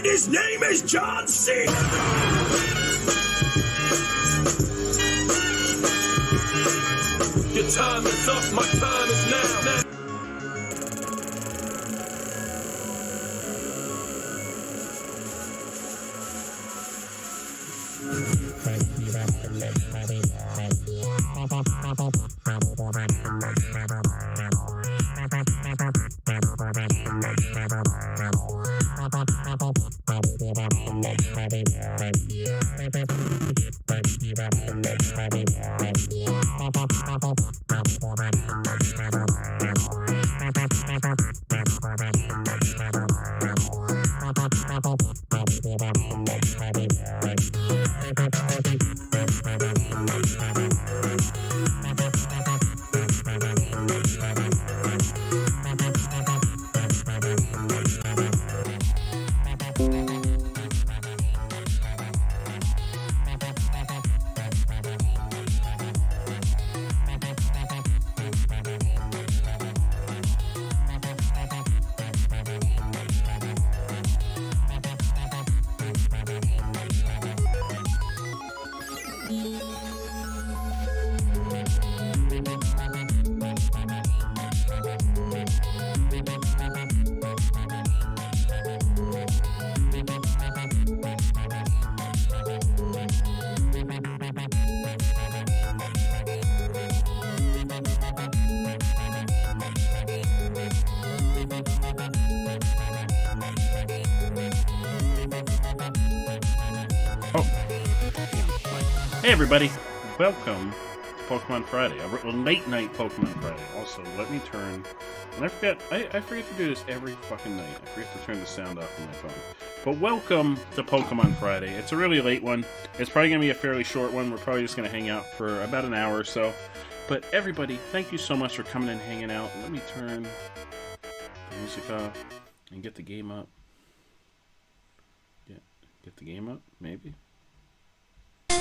And his name is John C. Your time is up, my time is now. Hey everybody, welcome Pokemon Friday, a late night Pokemon Friday. Also, let me turn, and I forget to do this every fucking night. I forget to turn the sound off on my phone. But welcome to Pokemon Friday. It's a really late one. It's probably going to be a fairly short one. We're probably just going to hang out for about an hour or so. But everybody, thank you so much for coming and hanging out. Let me turn the music off and get the game up. Get the game up, maybe. But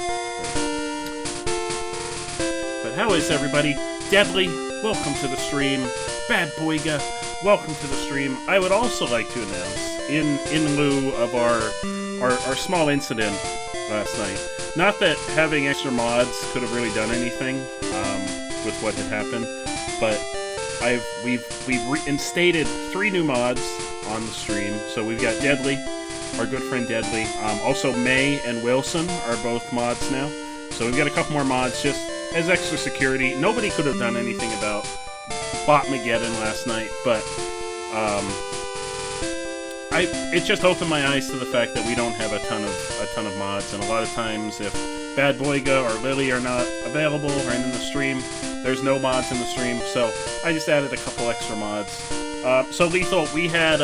how is everybody? Deadly, welcome to the stream. Bad Boyga, welcome to the stream. I would also like to announce, in lieu of our small incident last night, not that having extra mods could have really done anything with what had happened, but we've reinstated 3 new mods on the stream. So we've got Deadly, our good friend Deadly. Also May and Wilson are both mods now. So we've got a couple more mods just as extra security. Nobody could have done anything about Botmageddon last night, but it just opened my eyes to the fact that we don't have a ton of mods, and a lot of times if Bad Boyga or Lily are not available or in the stream, there's no mods in the stream. So I just added a couple extra mods. So Lethal, we had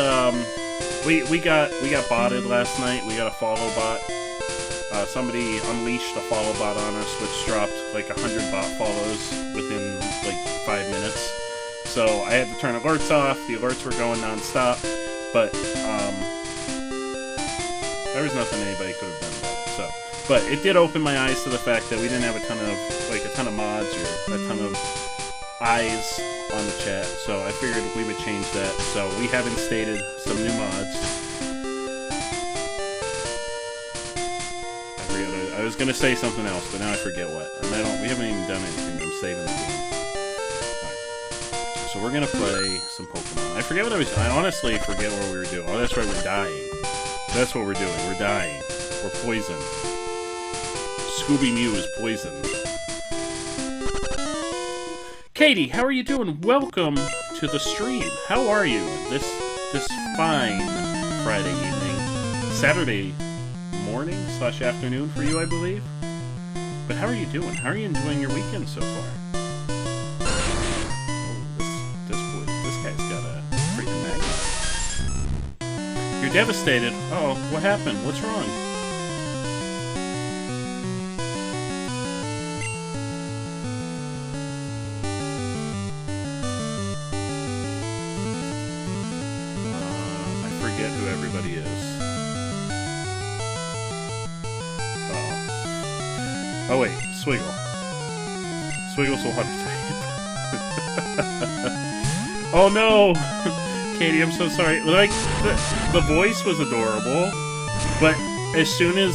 we got botted last night. We got a follow bot. Somebody unleashed a follow bot on us, which dropped like 100 bot follows within like 5 minutes. So I had to turn alerts off. The alerts were going non-stop, but there was nothing anybody could have done about it. So, but it did open my eyes to the fact that we didn't have a ton of mods or a ton of eyes on the chat. So I figured we would change that. So we have instated some new mods. I was gonna say something else, but now I forget what. And we haven't even done anything. I'm saving the game. Alright. So we're gonna play some Pokemon. I forget what I honestly forget what we were doing. Oh, that's right, we're dying. That's what we're doing. We're dying. We're poisoned. Scooby Mew is poisoned. Katie, how are you doing? Welcome to the stream. How are you this fine Friday evening? Saturday morning / afternoon for you, I believe. But how are you doing? How are you enjoying your weekend so far? Oh, this guy's got a freaking magnet. You're devastated. Oh, what happened? What's wrong? I forget who everybody is. Oh wait, Swiggle. Swiggle's so hard to type. Oh no! Katie, I'm so sorry. Like, the voice was adorable, but as soon as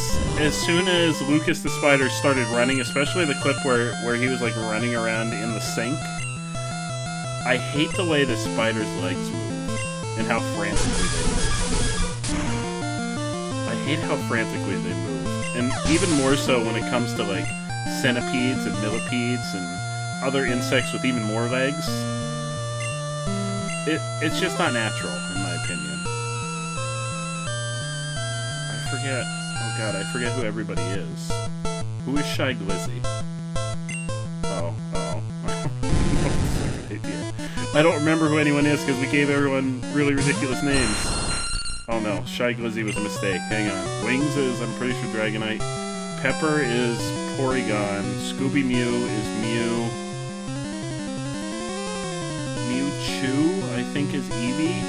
Lucas the Spider started running, especially the clip where he was like running around in the sink, I hate the way the spider's legs move and how frantically they move. I hate how frantically they move. And even more so when it comes to, like, centipedes and millipedes and other insects with even more legs. It's just not natural, in my opinion. I forget who everybody is. Who is Shy Glizzy? Oh. I don't remember who anyone is because we gave everyone really ridiculous names. Oh no, Shy Glizzy was a mistake. Hang on. Wings is, I'm pretty sure, Dragonite. Pepper is Porygon. Scooby Mew is Mew. Mewtwo, I think, is Eevee.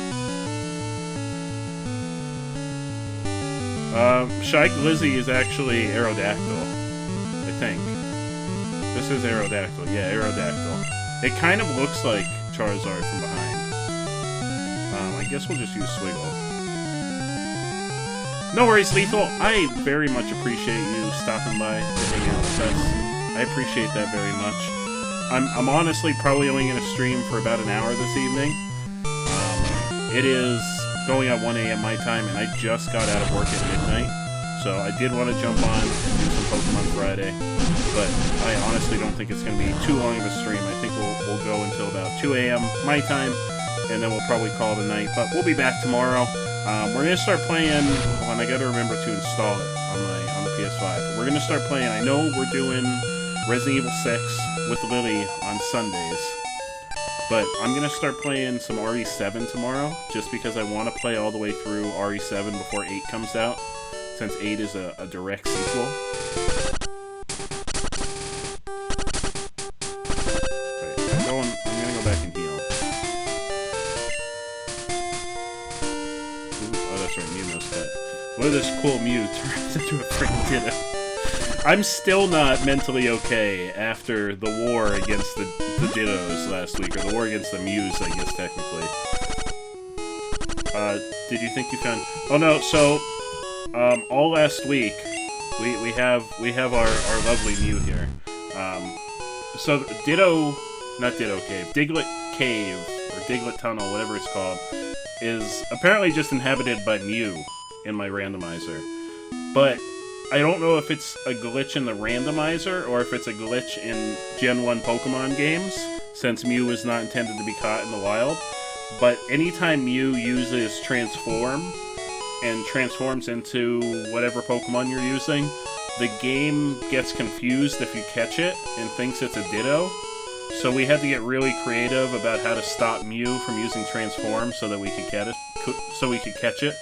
Shy Glizzy is actually Aerodactyl, I think. This is Aerodactyl. Yeah, Aerodactyl. It kind of looks like Charizard from behind. I guess we'll just use Swiggle. No worries, Lethal. I very much appreciate you stopping by to hang out with us. I appreciate that very much. I'm honestly probably only going to stream for about an hour this evening. It is going at 1 a.m. my time, and I just got out of work at midnight. So I did want to jump on and do some Pokemon Friday, but I honestly don't think it's going to be too long of a stream. I think we'll go until about 2 a.m. my time, and then we'll probably call it a night. But we'll be back tomorrow. We're going to start playing, and I got to remember to install it on the PS5. We're going to start playing, I know we're doing Resident Evil 6 with Lily on Sundays. But I'm gonna start playing some RE7 tomorrow, just because I want to play all the way through RE7 before 8 comes out, since 8 is a direct sequel. Right, I'm gonna go back and heal. Ooh, oh, that's right, Mew knows that. What if this cool Mew turns into a freaking Ditto? I'm still not mentally okay after the war against the Dittos last week, or the war against the Mews, I guess, technically. Did you think you found... Oh no, so, all last week, we have our lovely Mew here. So, Ditto... Not Ditto Cave. Diglett Cave, or Diglett Tunnel, whatever it's called, is apparently just inhabited by Mew in my randomizer. But I don't know if it's a glitch in the randomizer, or if it's a glitch in Gen 1 Pokemon games, since Mew is not intended to be caught in the wild. But anytime Mew uses Transform, and transforms into whatever Pokemon you're using, the game gets confused if you catch it, and thinks it's a Ditto. So we had to get really creative about how to stop Mew from using Transform so that we could catch it.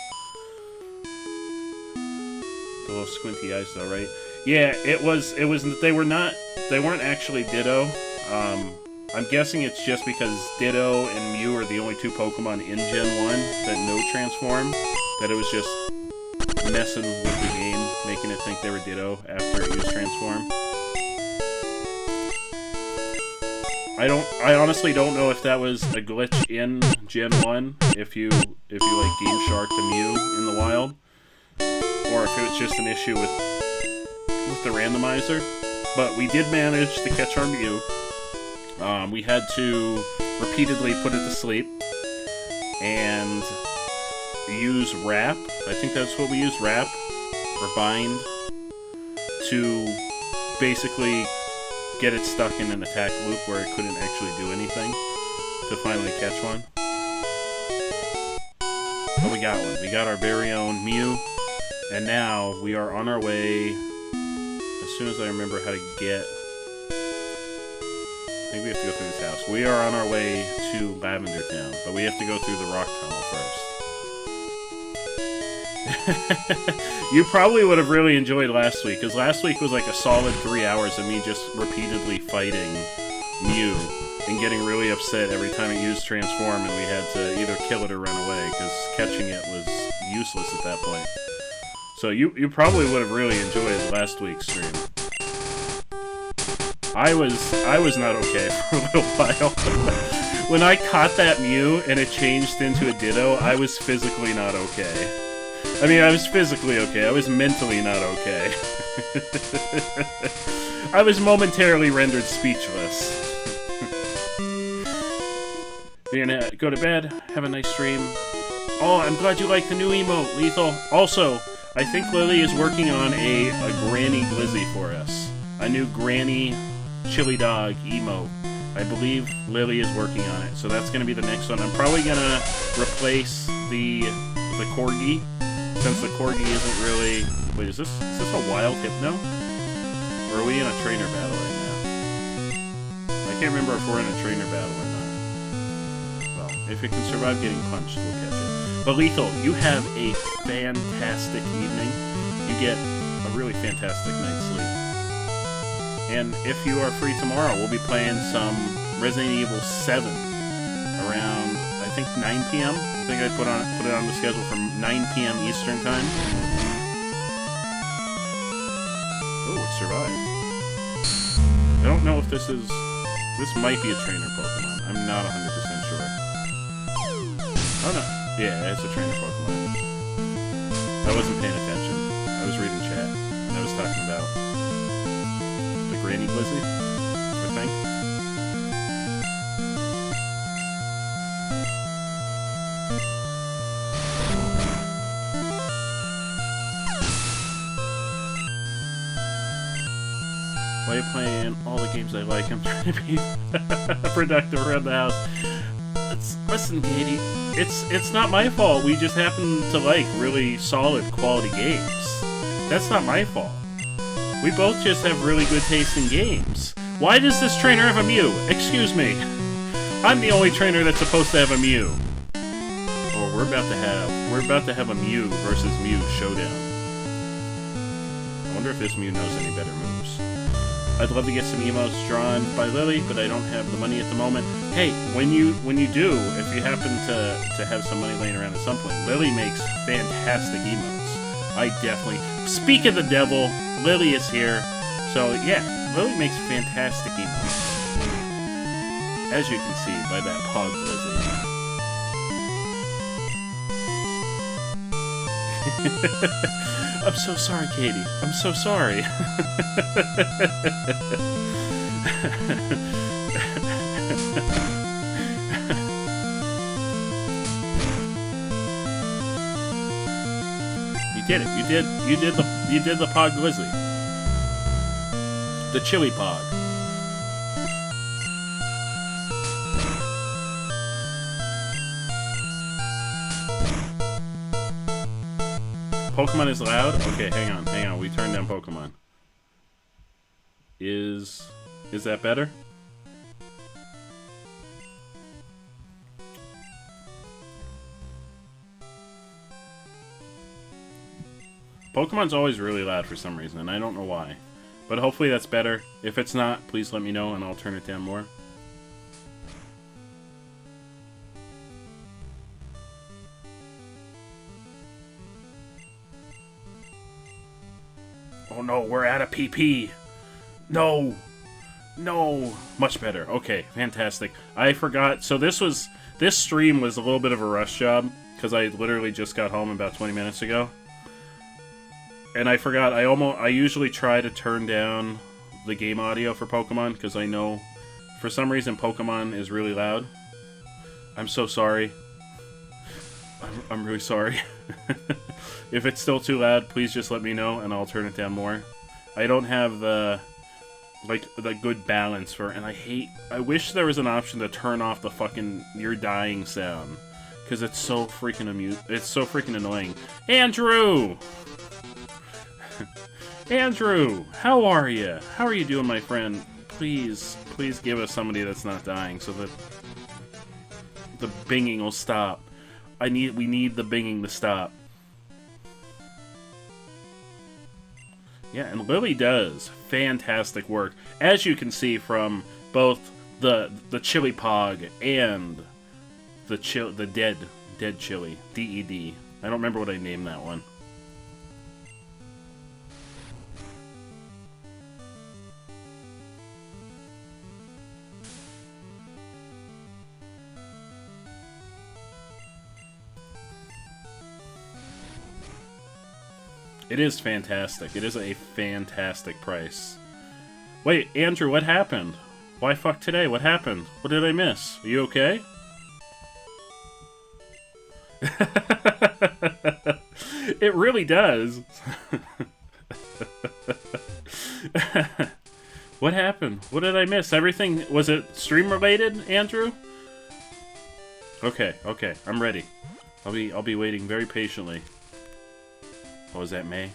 The little squinty eyes, though, right? Yeah, it was. They weren't actually Ditto. I'm guessing it's just because Ditto and Mew are the only two Pokemon in Gen 1 that know Transform, that it was just messing with the game, making it think they were Ditto after it used Transform. I honestly don't know if that was a glitch in Gen 1, if you like Game Shark the Mew in the wild, or if it was just an issue with the randomizer. But we did manage to catch our Mew. We had to repeatedly put it to sleep and use Wrap. I think that's what we used, Wrap or Bind, to basically get it stuck in an attack loop where it couldn't actually do anything to finally catch one. But we got one. We got our very own Mew, and now we are on our way, as soon as I remember how to get... I think we have to go through this house. We are on our way to Lavender Town, but we have to go through the rock tunnel first. You probably would have really enjoyed last week, because last week was like a solid 3 hours of me just repeatedly fighting Mew and getting really upset every time it used Transform, and we had to either kill it or run away, because catching it was useless at that point. So you probably would have really enjoyed last week's stream. I was not okay for a little while. When I caught that Mew and it changed into a Ditto, I was physically not okay. I mean, I was physically okay. I was mentally not okay. I was momentarily rendered speechless. You're gonna go to bed, have a nice stream. Oh, I'm glad you like the new emote, Lethal. Also, I think Lily is working on a Granny Glizzy for us. A new Granny Chili Dog emote. I believe Lily is working on it, so that's going to be the next one. I'm probably going to replace the Corgi, since the Corgi isn't really... Wait, is this a wild Hypno? Or are we in a trainer battle right now? I can't remember if we're in a trainer battle or not. Well, if it can survive getting punched, we'll catch it. But Lethal, you have a fantastic evening. You get a really fantastic night's sleep. And if you are free tomorrow, we'll be playing some Resident Evil 7 around, I think, 9 p.m. I think I put it on the schedule for 9 p.m. Eastern Time. Oh, it survived. I don't know if this might be a trainer Pokemon. I'm not 100% sure. Oh no. Yeah, it's a trainer Pokemon. I wasn't paying attention. I was reading chat, and I was talking about the Granny Glizzy, I think. While you're playing all the games I like, I'm trying to be productive around the house. Listen, Katie, it's not my fault. We just happen to like really solid quality games. That's not my fault. We both just have really good taste in games. Why does this trainer have a Mew? Excuse me. I'm the only trainer that's supposed to have a Mew. Oh, we're about to have a Mew versus Mew showdown. I wonder if this Mew knows any better moves. I'd love to get some emotes drawn by Lily, but I don't have the money at the moment. Hey, when you do, if you happen to have some money laying around at some point, Lily makes fantastic emotes. I definitely... Speak of the devil, Lily is here. So, yeah, Lily makes fantastic emotes. As you can see by that pog Lizzie. I'm so sorry, Katie. I'm so sorry. You did it. You did the Pog Grizzly. The Chili Pog. Pokemon is loud? Okay, hang on. We turned down Pokemon. Is that better? Pokemon's always really loud for some reason, and I don't know why. But hopefully that's better. If it's not, please let me know and I'll turn it down more. Oh no, we're out of PP. No. No. Much better. Okay, fantastic. I forgot. So this stream was a little bit of a rush job because I literally just got home about 20 minutes ago. And I forgot. I usually try to turn down the game audio for Pokemon because I know for some reason Pokemon is really loud. I'm so sorry. I'm really sorry. If it's still too loud, please just let me know and I'll turn it down more. I don't have the good balance for, and I wish there was an option to turn off the fucking "you're dying" sound because it's so freaking annoying. Andrew, Andrew, how are you? How are you doing, my friend? Please give us somebody that's not dying so that the binging will stop. We need the binging to stop. Yeah, and Lily does fantastic work, as you can see from both the Chili Pog and the dead Chili, DED. I don't remember what I named that one. It is fantastic. It is a fantastic price. Wait, Andrew, what happened? Why fuck today? What happened? What did I miss? Are you okay? It really does. What happened? What did I miss? Everything... Was it stream related, Andrew? Okay, I'm ready. I'll be waiting very patiently. Oh, is that May?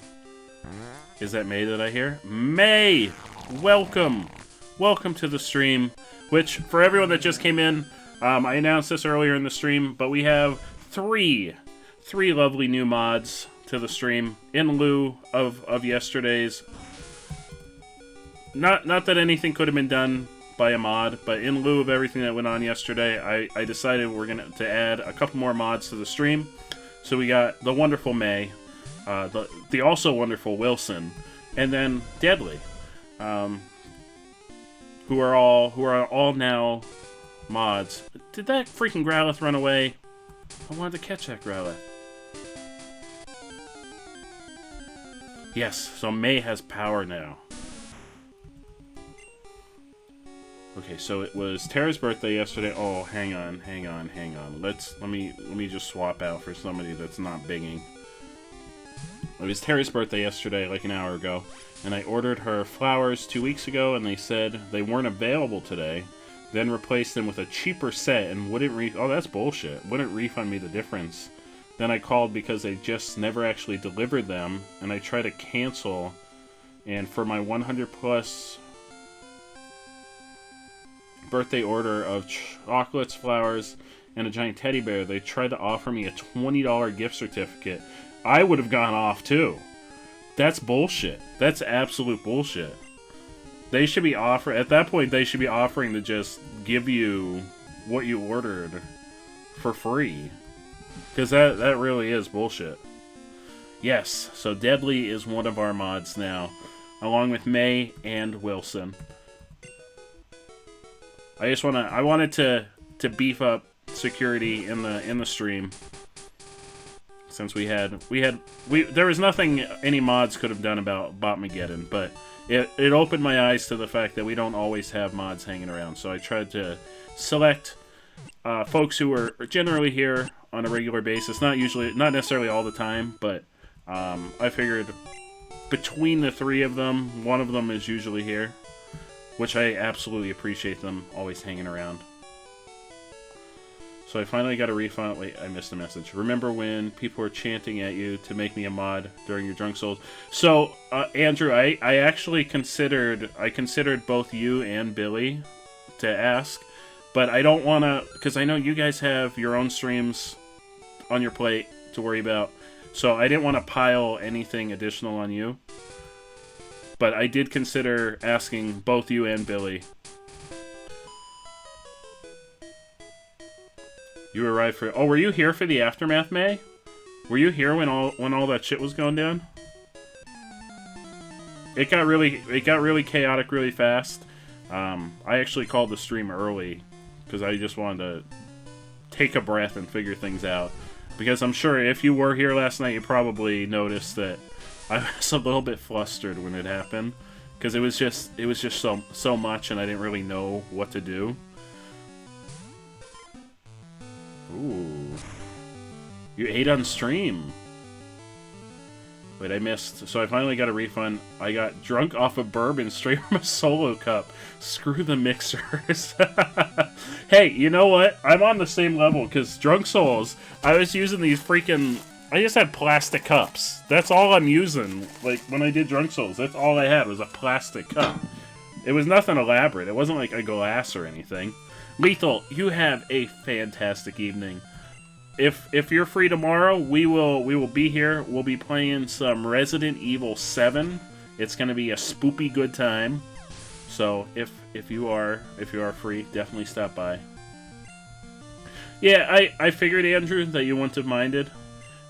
Is that May that I hear? May! Welcome! Welcome to the stream, which, for everyone that just came in, I announced this earlier in the stream, but we have three lovely new mods to the stream, in lieu of yesterday's. Not that anything could have been done by a mod, but in lieu of everything that went on yesterday, I decided we're going to add a couple more mods to the stream. So we got the wonderful May, the also wonderful Wilson, and then Deadly, who are all now mods. Did that freaking Growlithe run away? I wanted to catch that Growlithe. Yes, so May has power now. Okay, so it was Tara's birthday yesterday. Oh, hang on. Let me just swap out for somebody that's not binging. It was Tara's birthday yesterday, like an hour ago, and I ordered her flowers 2 weeks ago, and they said they weren't available today. Then replaced them with a cheaper set and wouldn't oh, that's bullshit. Wouldn't refund me the difference. Then I called because they just never actually delivered them, and I tried to cancel And for my 100 plus birthday order of chocolates, flowers, and a giant teddy bear, they tried to offer me a $20 gift certificate. I would have gone off too. That's bullshit. That's absolute bullshit. They should be offering, at that point, they should be offering to just give you what you ordered for free. Because that really is bullshit. Yes, so Deadly is one of our mods now, along with May and Wilson. I wanted to beef up security in the stream, since there was nothing any mods could have done about Botmageddon, but it opened my eyes to the fact that we don't always have mods hanging around. So I tried to select folks who are generally here on a regular basis, not necessarily all the time, but I figured between the three of them, one of them is usually here, which I absolutely appreciate them always hanging around. So I finally got a refund. Wait, I missed a message. Remember when people were chanting at you to make me a mod during your Drunk Souls? So, Andrew, I actually considered both you and Billy to ask, but I don't want to, because I know you guys have your own streams on your plate to worry about, so I didn't want to pile anything additional on you. But I did consider asking both you and Billy. You arrived for... Oh, were you here for the aftermath, May? Were you here when all that shit was going down? It got really chaotic really fast. I actually called the stream early because I just wanted to take a breath and figure things out. Because I'm sure if you were here last night, you probably noticed that I was a little bit flustered when it happened. Because it was just so much and I didn't really know what to do. Ooh. You ate on stream. Wait, I missed. So I finally got a refund. I got drunk off of bourbon straight from a solo cup. Screw the mixers. Hey, you know what? I'm on the same level, because Drunk Souls, I was using these freaking... I just had plastic cups. That's all I'm using. Like, when I did Drunk Souls, that's all I had was a plastic cup. It was nothing elaborate. It wasn't like a glass or anything. Lethal, you have a fantastic evening. If you're free tomorrow, we will be here. We'll be playing some Resident Evil 7. It's going to be a spoopy good time. So if you are free, definitely stop by. Yeah, I figured, Andrew, that you wouldn't have minded.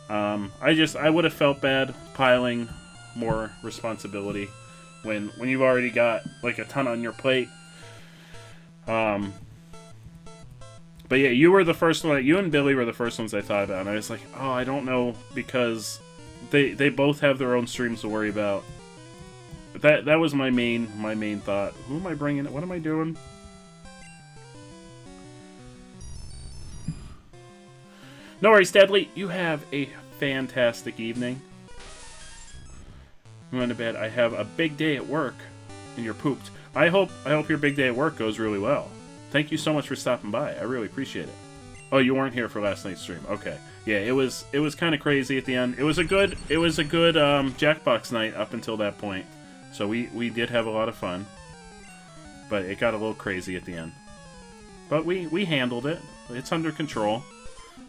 I would have felt bad piling more responsibility when you've already got like a ton on your plate. But yeah, you were the first one. You and Billy were the first ones I thought about. And I was like, oh, I don't know, because they both have their own streams to worry about. That was my main thought. Who am I bringing? What am I doing? No worries, Deadly. You have a fantastic evening. I'm going to bed. I have a big day at work, and you're pooped. I hope your big day at work goes really well. Thank you so much for stopping by. I really appreciate it. Oh, you weren't here for last night's stream. Okay. Yeah, it was kind of crazy at the end. It was a good Jackbox night up until that point. So we did have a lot of fun. But it got a little crazy at the end. But we handled it. It's under control.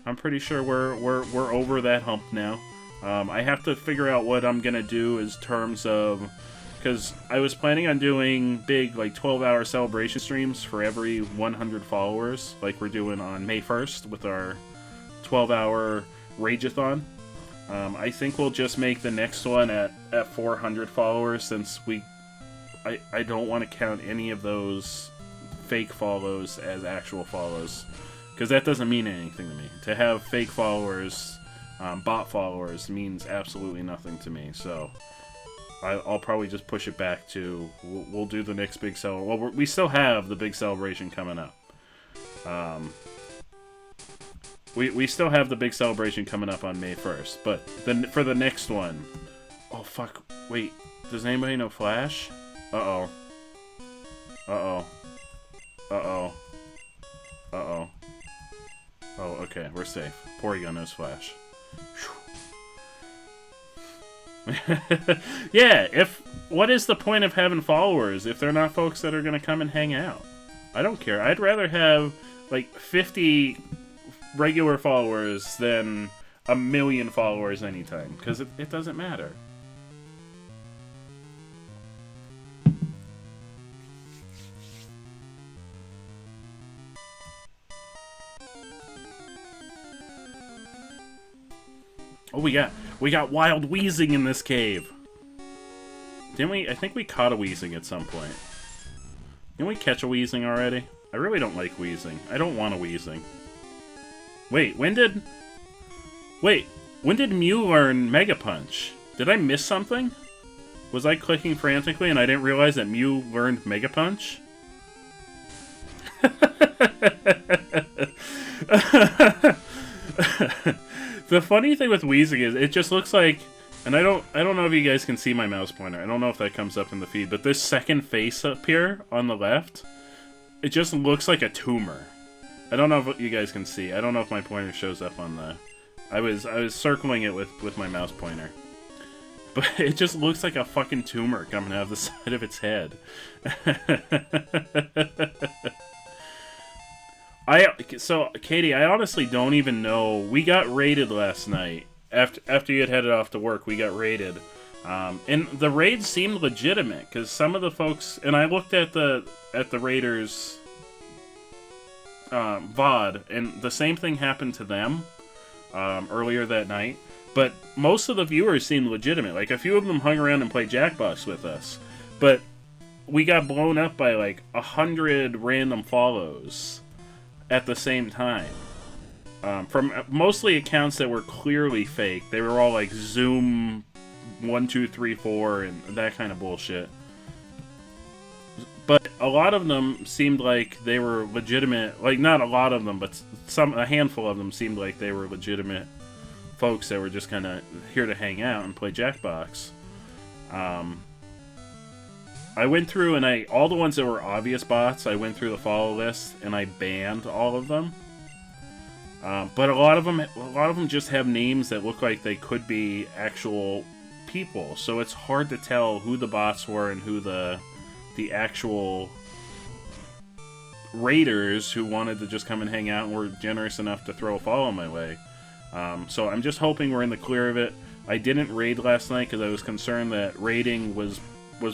I'm pretty sure we're over that hump now. I have to figure out what I'm gonna do in terms of, because I was planning on doing big, like, 12-hour celebration streams for every 100 followers, like we're doing on May 1st with our 12-hour Rageathon. I think we'll just make the next one at 400 followers, since I don't want to count any of those fake follows as actual follows, because that doesn't mean anything to me. To have fake followers, bot followers, means absolutely nothing to me, so... I'll probably just push it back to... We'll do the next big celebration. Well, we still have the big celebration coming up. We still have the big celebration coming up on May 1st. But for the next one... Oh, fuck. Wait. Does anybody know Flash? Uh-oh. Uh-oh. Uh-oh. Uh-oh. Oh, okay. We're safe. Porygon knows Flash. Whew. Yeah, what is the point of having followers if they're not folks that are going to come and hang out? I don't care. I'd rather have, like, 50 regular followers than a million followers anytime, because it doesn't matter. Oh, we got wild wheezing in this cave. Didn't we? I think we caught a wheezing at some point. Didn't we catch a wheezing already? I really don't like wheezing. I don't want a wheezing. Wait, when did Mew learn Mega Punch? Did I miss something? Was I clicking frantically and I didn't realize that Mew learned Mega Punch? The funny thing with wheezing is it just looks like, and I don't know if you guys can see my mouse pointer. I don't know if that comes up in the feed, but this second face up here on the left, it just looks like a tumor. I don't know if you guys can see. I don't know if my pointer shows up on the... I was circling it with my mouse pointer. But it just looks like a fucking tumor coming out of the side of its head. So, Katie, I honestly don't even know. We got raided last night. After you had headed off to work, we got raided. And the raid seemed legitimate, because some of the folks... And I looked at the raiders... VOD, and the same thing happened to them earlier that night. But most of the viewers seemed legitimate. Like, a few of them hung around and played Jackbox with us. But we got blown up by, like, 100 random follows at the same time. From mostly accounts that were clearly fake. They were all, like, Zoom 1234 and that kind of bullshit. But a lot of them seemed like they were legitimate. Like, not a lot of them, but a handful of them seemed like they were legitimate folks that were just kind of here to hang out and play Jackbox. I went through and all the ones that were obvious bots, I went through the follow list and I banned all of them. But a lot of them just have names that look like they could be actual people, so it's hard to tell who the bots were and who the actual raiders who wanted to just come and hang out and were generous enough to throw a follow my way. So I'm just hoping we're in the clear of it. I didn't raid last night because I was concerned that raiding was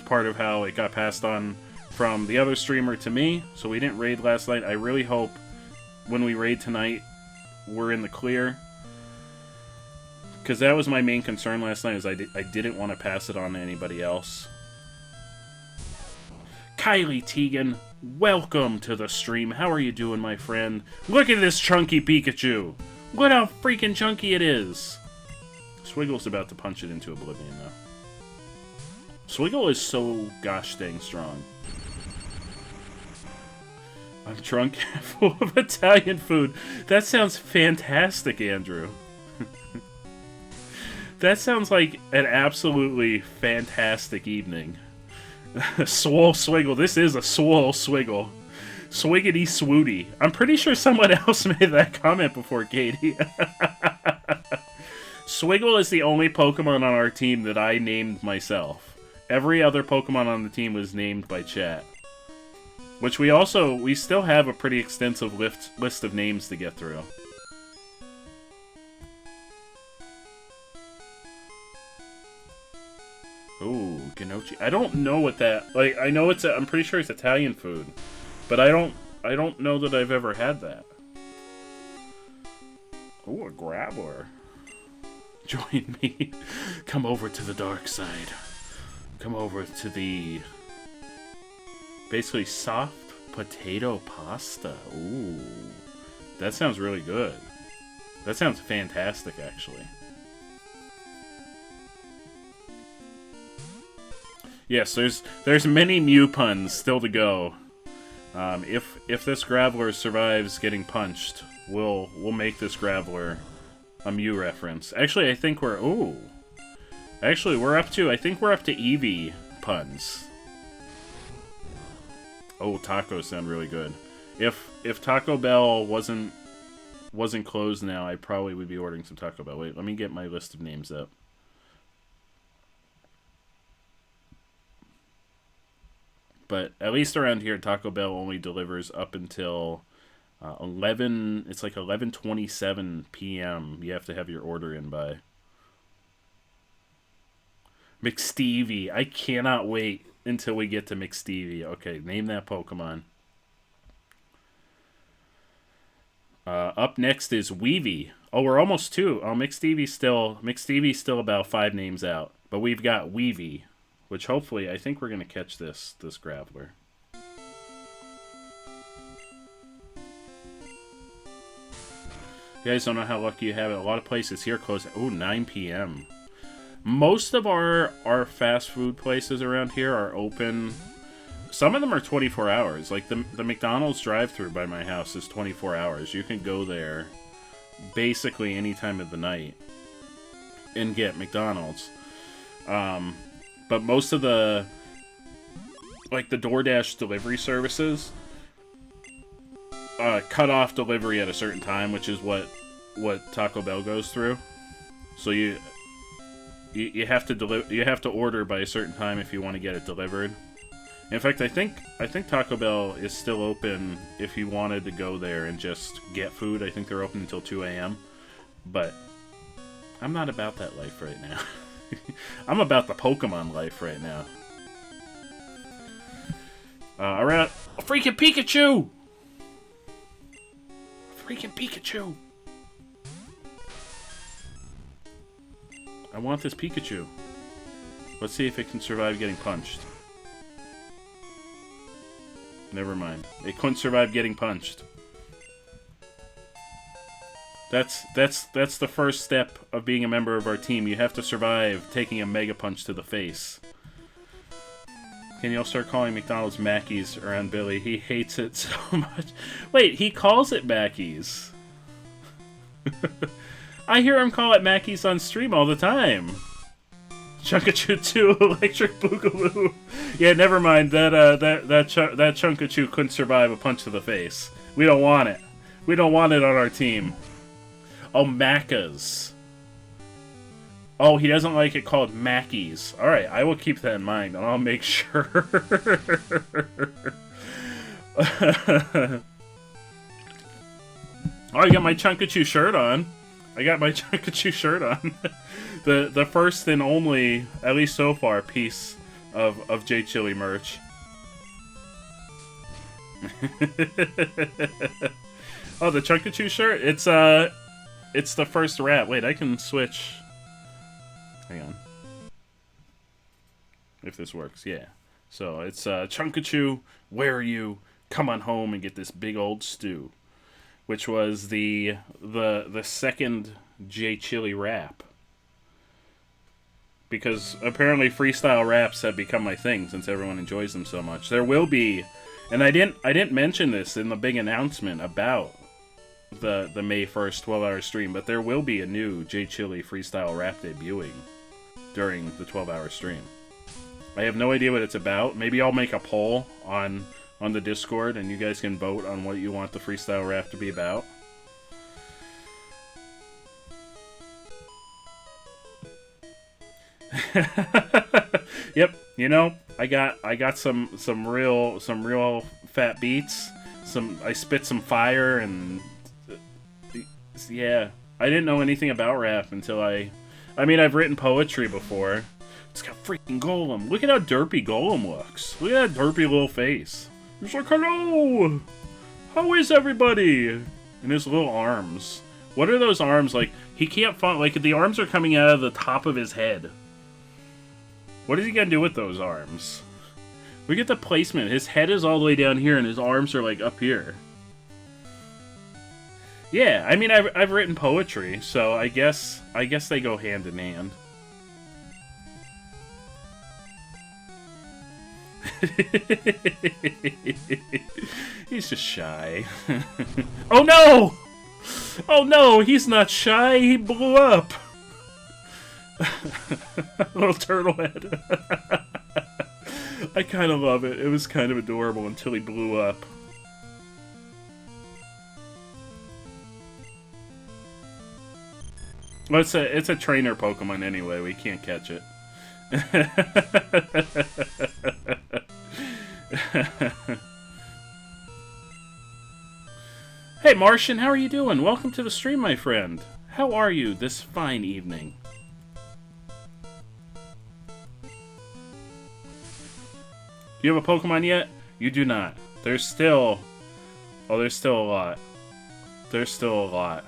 part of how it got passed on from the other streamer to me, so we didn't raid last night. I really hope when we raid tonight, we're in the clear. Because that was my main concern last night, is I didn't want to pass it on to anybody else. Kylie Teagan, welcome to the stream. How are you doing, my friend? Look at this chunky Pikachu. Look how freaking chunky it is. Swiggle's about to punch it into oblivion, though. Swiggle is so gosh dang strong. I'm drunk full of Italian food. That sounds fantastic, Andrew. That sounds like an absolutely fantastic evening. Swole Swiggle. This is a swole Swiggle. Swiggity swooty. I'm pretty sure someone else made that comment before, Katie. Swiggle is the only Pokemon on our team that I named myself. Every other Pokemon on the team was named by chat. Which we still have a pretty extensive list of names to get through. Ooh, gnocchi. I don't know what that... Like, I know I'm pretty sure it's Italian food. But I don't know that I've ever had that. Ooh, a Graveler. Join me. Come over to the dark side. Come over to the... basically soft potato pasta. Ooh. That sounds really good. That sounds fantastic, actually. Yes, there's many Mew puns still to go. If this Graveler survives getting punched, we'll make this Graveler a Mew reference. Actually, I think we're I think we're up to Eevee puns. Oh, tacos sound really good. If Taco Bell wasn't closed now, I probably would be ordering some Taco Bell. Wait, let me get my list of names up. but at least around here, Taco Bell only delivers up until 11. It's like 11:27 p.m. You have to have your order in by. McStevie. I cannot wait until we get to McStevie. Okay, name that Pokemon. Up next is Weavy. Oh, we're almost 2. Oh, McStevie's still about 5 names out. But we've got Weavy, which hopefully, I think we're going to catch this Graveler. You guys don't know how lucky you have it. A lot of places here close at 9 p.m. Most of our fast food places around here are open. Some of them are 24 hours. Like the McDonald's drive-thru by my house is 24 hours. You can go there basically any time of the night and get McDonald's. But most of the DoorDash delivery services cut off delivery at a certain time, which is what Taco Bell goes through. So you have to order by a certain time if you want to get it delivered. In fact, I think Taco Bell is still open if you wanted to go there and just get food. I think they're open until 2 a.m. But I'm not about that life right now. I'm about the Pokemon life right now. Around a freaking Pikachu! Freaking Pikachu! I want this Pikachu. Let's see if it can survive getting punched. Never mind. It couldn't survive getting punched. That's the first step of being a member of our team. You have to survive taking a Mega Punch to the face. Can you all start calling McDonald's Mackies around Billy? He hates it so much. Wait, he calls it Mackies. I hear him call it Mackies on stream all the time. Chunkachu 2, Electric Boogaloo. Yeah, never mind. That Chunkachu couldn't survive a punch to the face. We don't want it. We don't want it on our team. Oh, Macas. Oh, he doesn't like it called Mackies. Alright, I will keep that in mind, and I'll make sure. Oh, I got my Chunkachu shirt on. I got my Chunkachu shirt on. The first and only, at least so far, piece of J Chili merch. Oh, the Chunkachu shirt? It's the first wrap. Wait, I can switch. Hang on. If this works, yeah. So it's Chunkachu, where are you? Come on home and get this big old stew. Which was the second J Chili rap. Because apparently freestyle raps have become my thing since everyone enjoys them so much. There will be, and I didn't mention this in the big announcement about the May 1st 12-hour stream, but there will be a new J Chili freestyle rap debuting during the 12-hour stream. I have no idea what it's about. Maybe I'll make a poll on the Discord, and you guys can vote on what you want the freestyle rap to be about. Yep, you know, I got some real fat beats. I spit some fire, and yeah, I didn't know anything about rap until I mean, I've written poetry before. It's got freaking Golem. Look at how derpy Golem looks. Look at that derpy little face. He's like, hello! How is everybody? And his little arms. What are those arms like? He can't find, like, the arms are coming out of the top of his head. What is he gonna do with those arms? Look at the placement. His head is all the way down here and his arms are like up here. Yeah, I mean, I've written poetry, so I guess they go hand in hand. He's just shy. Oh no! Oh no, he's not shy, he blew up! Little turtle head. I kind of love it. It was kind of adorable until he blew up. Well, it's a trainer Pokemon anyway, we can't catch it. Hey, Martian, how are you doing? Welcome to the stream, my friend. How are you this fine evening? Do you have a Pokemon yet? You do not. There's still... Oh, there's still a lot. There's still a lot.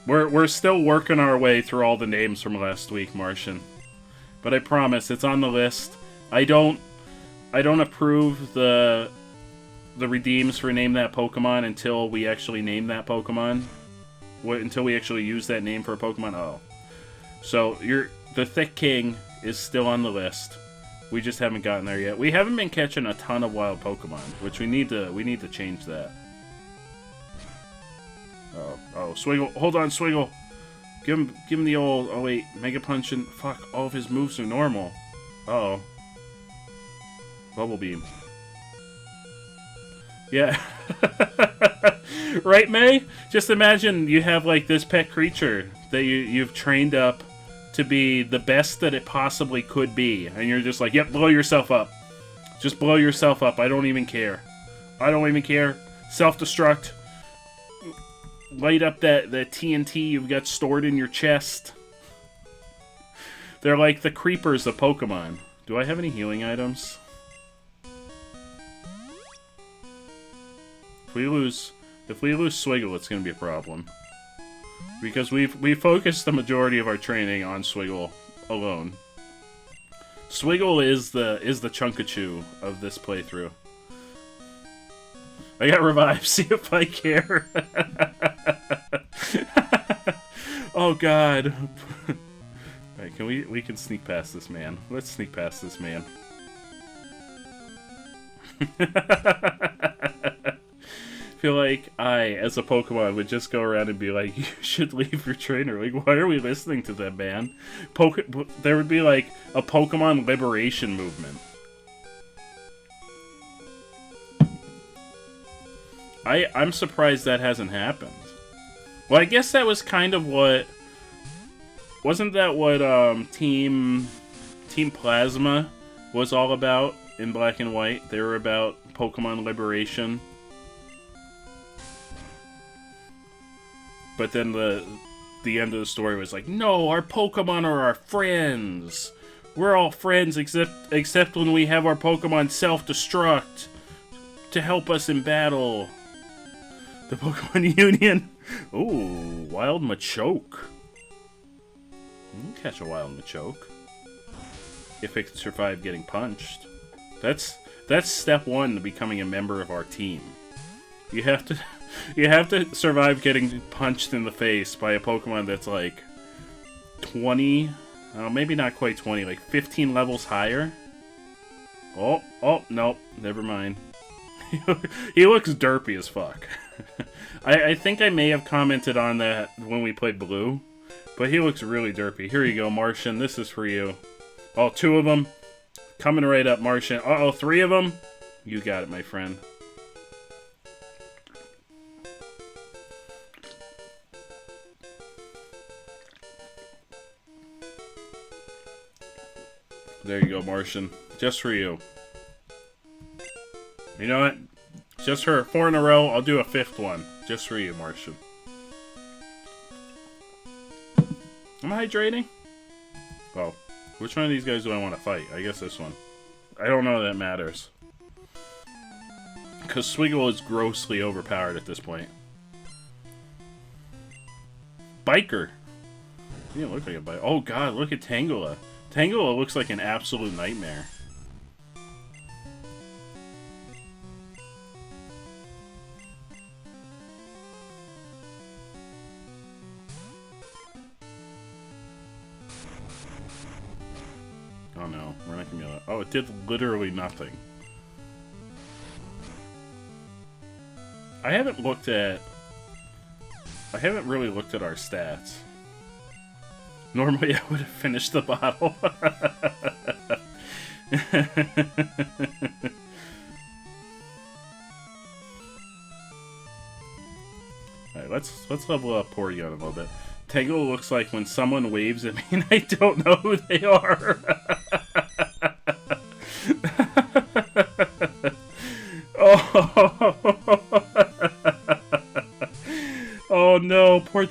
We're still working our way through all the names from last week, Martian. But I promise, it's on the list. I don't approve the redeems for Name That Pokemon until we actually name that Pokemon. Until we actually use that name for a Pokemon. Oh. So, the Thick King is still on the list. We just haven't gotten there yet. We haven't been catching a ton of wild Pokemon, which we need to change that. Oh, Swiggle. Hold on, Swiggle. Give him the old... Oh, wait. Mega Punch and... Fuck, all of his moves are normal. Uh-oh. Bubble Beam. Yeah. Right, May? Just imagine you have, like, this pet creature that you've trained up to be the best that it possibly could be. And you're just like, yep, blow yourself up. Just blow yourself up. I don't even care. I don't even care. Self-destruct. Light up that TNT you've got stored in your chest. They're like the creepers of Pokemon. Do I have any healing items? If we lose Swiggle, it's gonna be a problem. Because we focused the majority of our training on Swiggle alone. Swiggle is the Chunkachu of this playthrough. I got revived. See if I care. Oh God. Alright, we can sneak past this man. Let's sneak past this man. Feel like I, as a Pokemon, would just go around and be like, you should leave your trainer. Like, why are we listening to them, man? There would be like a Pokemon liberation movement. I'm surprised that hasn't happened. Well, I guess that was kind of what... Wasn't that what Team Plasma was all about in Black and White? They were about Pokemon liberation. But then the end of the story was like, no, our Pokemon are our friends. We're all friends except when we have our Pokemon self-destruct to help us in battle. The Pokemon Union. Ooh, Wild Machoke. You can catch a Wild Machoke. If it can survive getting punched. That's step one to becoming a member of our team. You have to survive getting punched in the face by a Pokemon that's like 20, maybe not quite 20, like 15 levels higher. Oh, nope, never mind. He looks derpy as fuck. I think I may have commented on that when we played Blue, but he looks really derpy. Here you go, Martian, this is for you. Oh, 2 of them. Coming right up, Martian. Uh-oh, 3 of them? You got it, my friend. There you go, Martian. Just for you. You know what? Just for 4 in a row, I'll do a 5th one. Just for you, Martian. Am I hydrating? Oh. Which one of these guys do I want to fight? I guess this one. I don't know that matters. Because Swiggle is grossly overpowered at this point. Biker! He didn't look like a biker. Oh god, look at Tangela. Tangela looks like an absolute nightmare. Oh no, we're not gonna be able to... Oh, it did literally nothing. I haven't really looked at our stats. Normally I would have finished the bottle. Alright, let's level up Porygon a little bit. Tangle looks like when someone waves at me and I don't know who they are. Oh.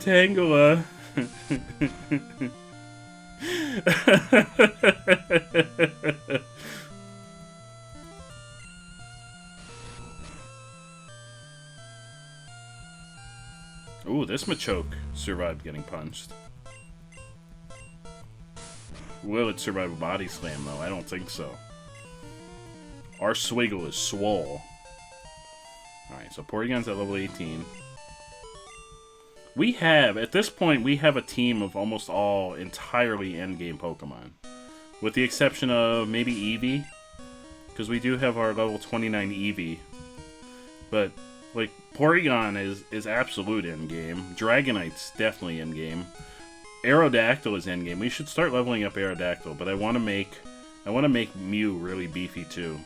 Tangela. Ooh, this Machoke survived getting punched. Will it survive a body slam, though? I don't think so. Our Swiggle is swole. Alright, so Porygon's at level 18. We have, at this point, we have a team of almost all entirely endgame Pokemon. With the exception of maybe Eevee. Because we do have our level 29 Eevee. But, like, Porygon is absolute endgame. Dragonite's definitely endgame. Aerodactyl is endgame. We should start leveling up Aerodactyl, but I want to make Mew really beefy too.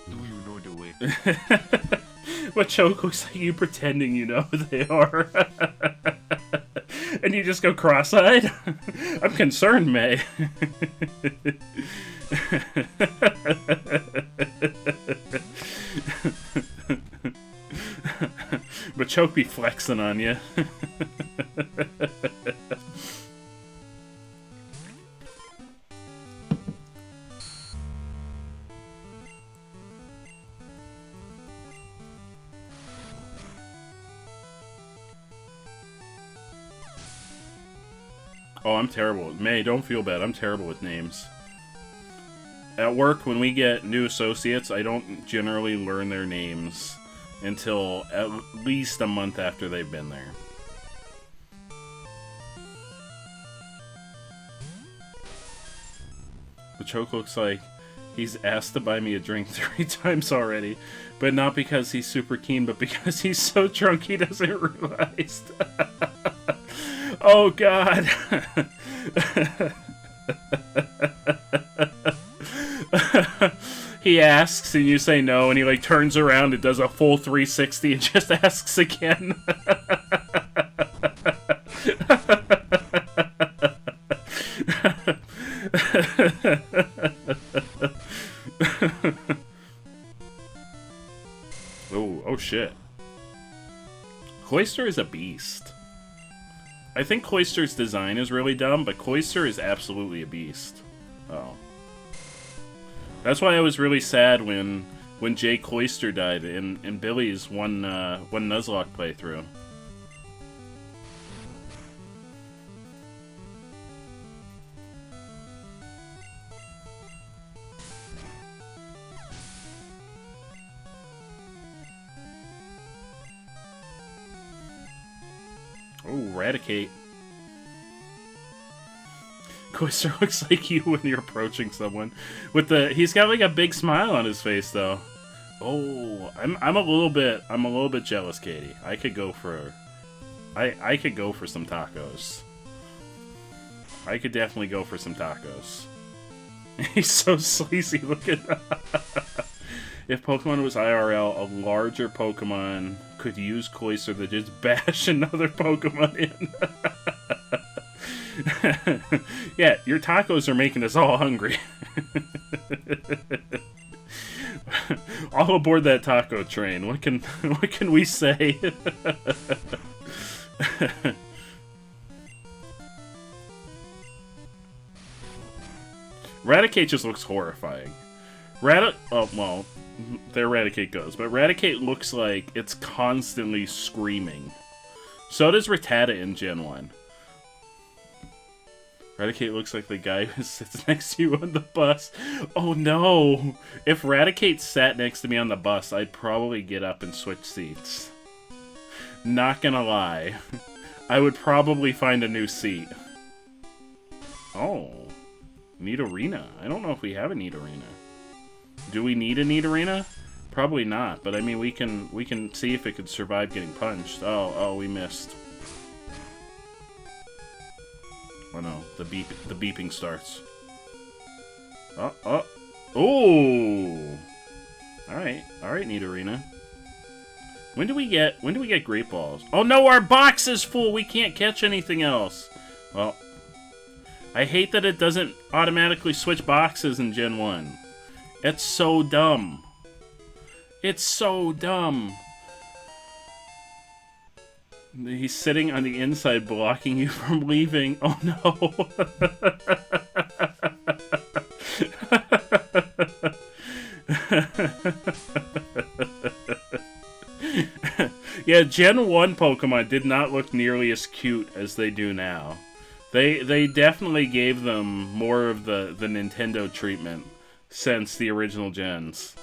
Do you know the way? Machoke looks like you pretending you know who they are. And you just go cross-eyed? I'm concerned, May. Machoke be flexing on you. Oh, I'm terrible. May, don't feel bad. I'm terrible with names. At work, when we get new associates, I don't generally learn their names until at least a month after they've been there. The choke looks like he's asked to buy me a drink 3 times already, but not because he's super keen, but because he's so drunk he doesn't realize. Oh, God. He asks and you say no, and he like turns around and does a full 360 and just asks again. Oh shit. Cloyster is a beast. I think Cloyster's design is really dumb, but Cloyster is absolutely a beast. Oh. That's why I was really sad when Jay Cloyster died in Billy's one Nuzlocke playthrough. Oh, Raticate. Cloyster looks like you when you're approaching someone. He's got like a big smile on his face though. Oh, I'm a little bit jealous, Katie. I could go for some tacos. I could definitely go for some tacos. He's so sleazy looking. If Pokemon was IRL, a larger Pokemon could use Cloyster to just bash another Pokemon in. Yeah, your tacos are making us all hungry. All aboard that taco train. What can we say? Raticate just looks horrifying. Oh, well, there Raticate goes. But Raticate looks like it's constantly screaming. So does Rattata in Gen 1. Raticate looks like the guy who sits next to you on the bus. Oh no! If Raticate sat next to me on the bus, I'd probably get up and switch seats. Not gonna lie. I would probably find a new seat. Oh. Nidorina. I don't know if we have a Nidorina. Do we need a Nidorina? Probably not, but I mean we can see if it could survive getting punched. Oh, we missed. Oh no, the beeping starts. Oh! Alright, Nidorina. When do we get Great Balls? Oh no, our box is full! We can't catch anything else! Well, I hate that it doesn't automatically switch boxes in Gen 1. It's so dumb. It's so dumb. He's sitting on the inside blocking you from leaving. Oh no. Yeah, Gen 1 Pokemon did not look nearly as cute as they do now. They definitely gave them more of the Nintendo treatment since the original gens.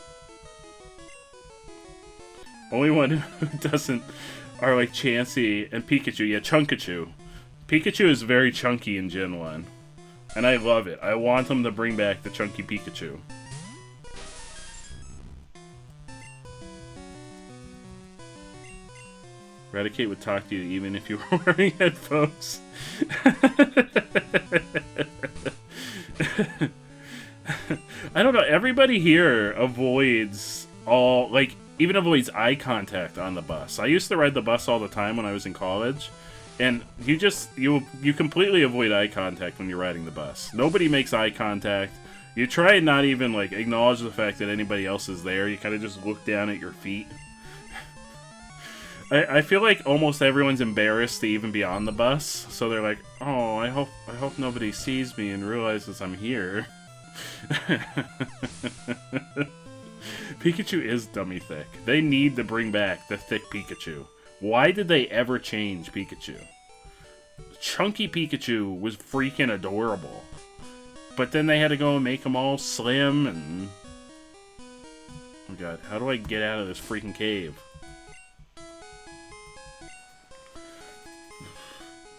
Only one who doesn't are like Chansey and Pikachu. Yeah, Chunkachu. Pikachu is very chunky in Gen 1. And I love it. I want them to bring back the chunky Pikachu. Eradicate would talk to you even if you were wearing headphones. I don't know. Everybody here avoids all, like, even avoids eye contact on the bus. I used to ride the bus all the time when I was in college, and you completely avoid eye contact when you're riding the bus. Nobody makes eye contact. You try and not even, like, acknowledge the fact that anybody else is there. You kind of just look down at your feet. I feel like almost everyone's embarrassed to even be on the bus, so they're like, "Oh, I hope nobody sees me and realizes I'm here." Pikachu is dummy thick. They need to bring back the thick Pikachu. Why did they ever change Pikachu? Chunky Pikachu was freaking adorable, but then they had to go and make them all slim and... Oh god, how do I get out of this freaking cave?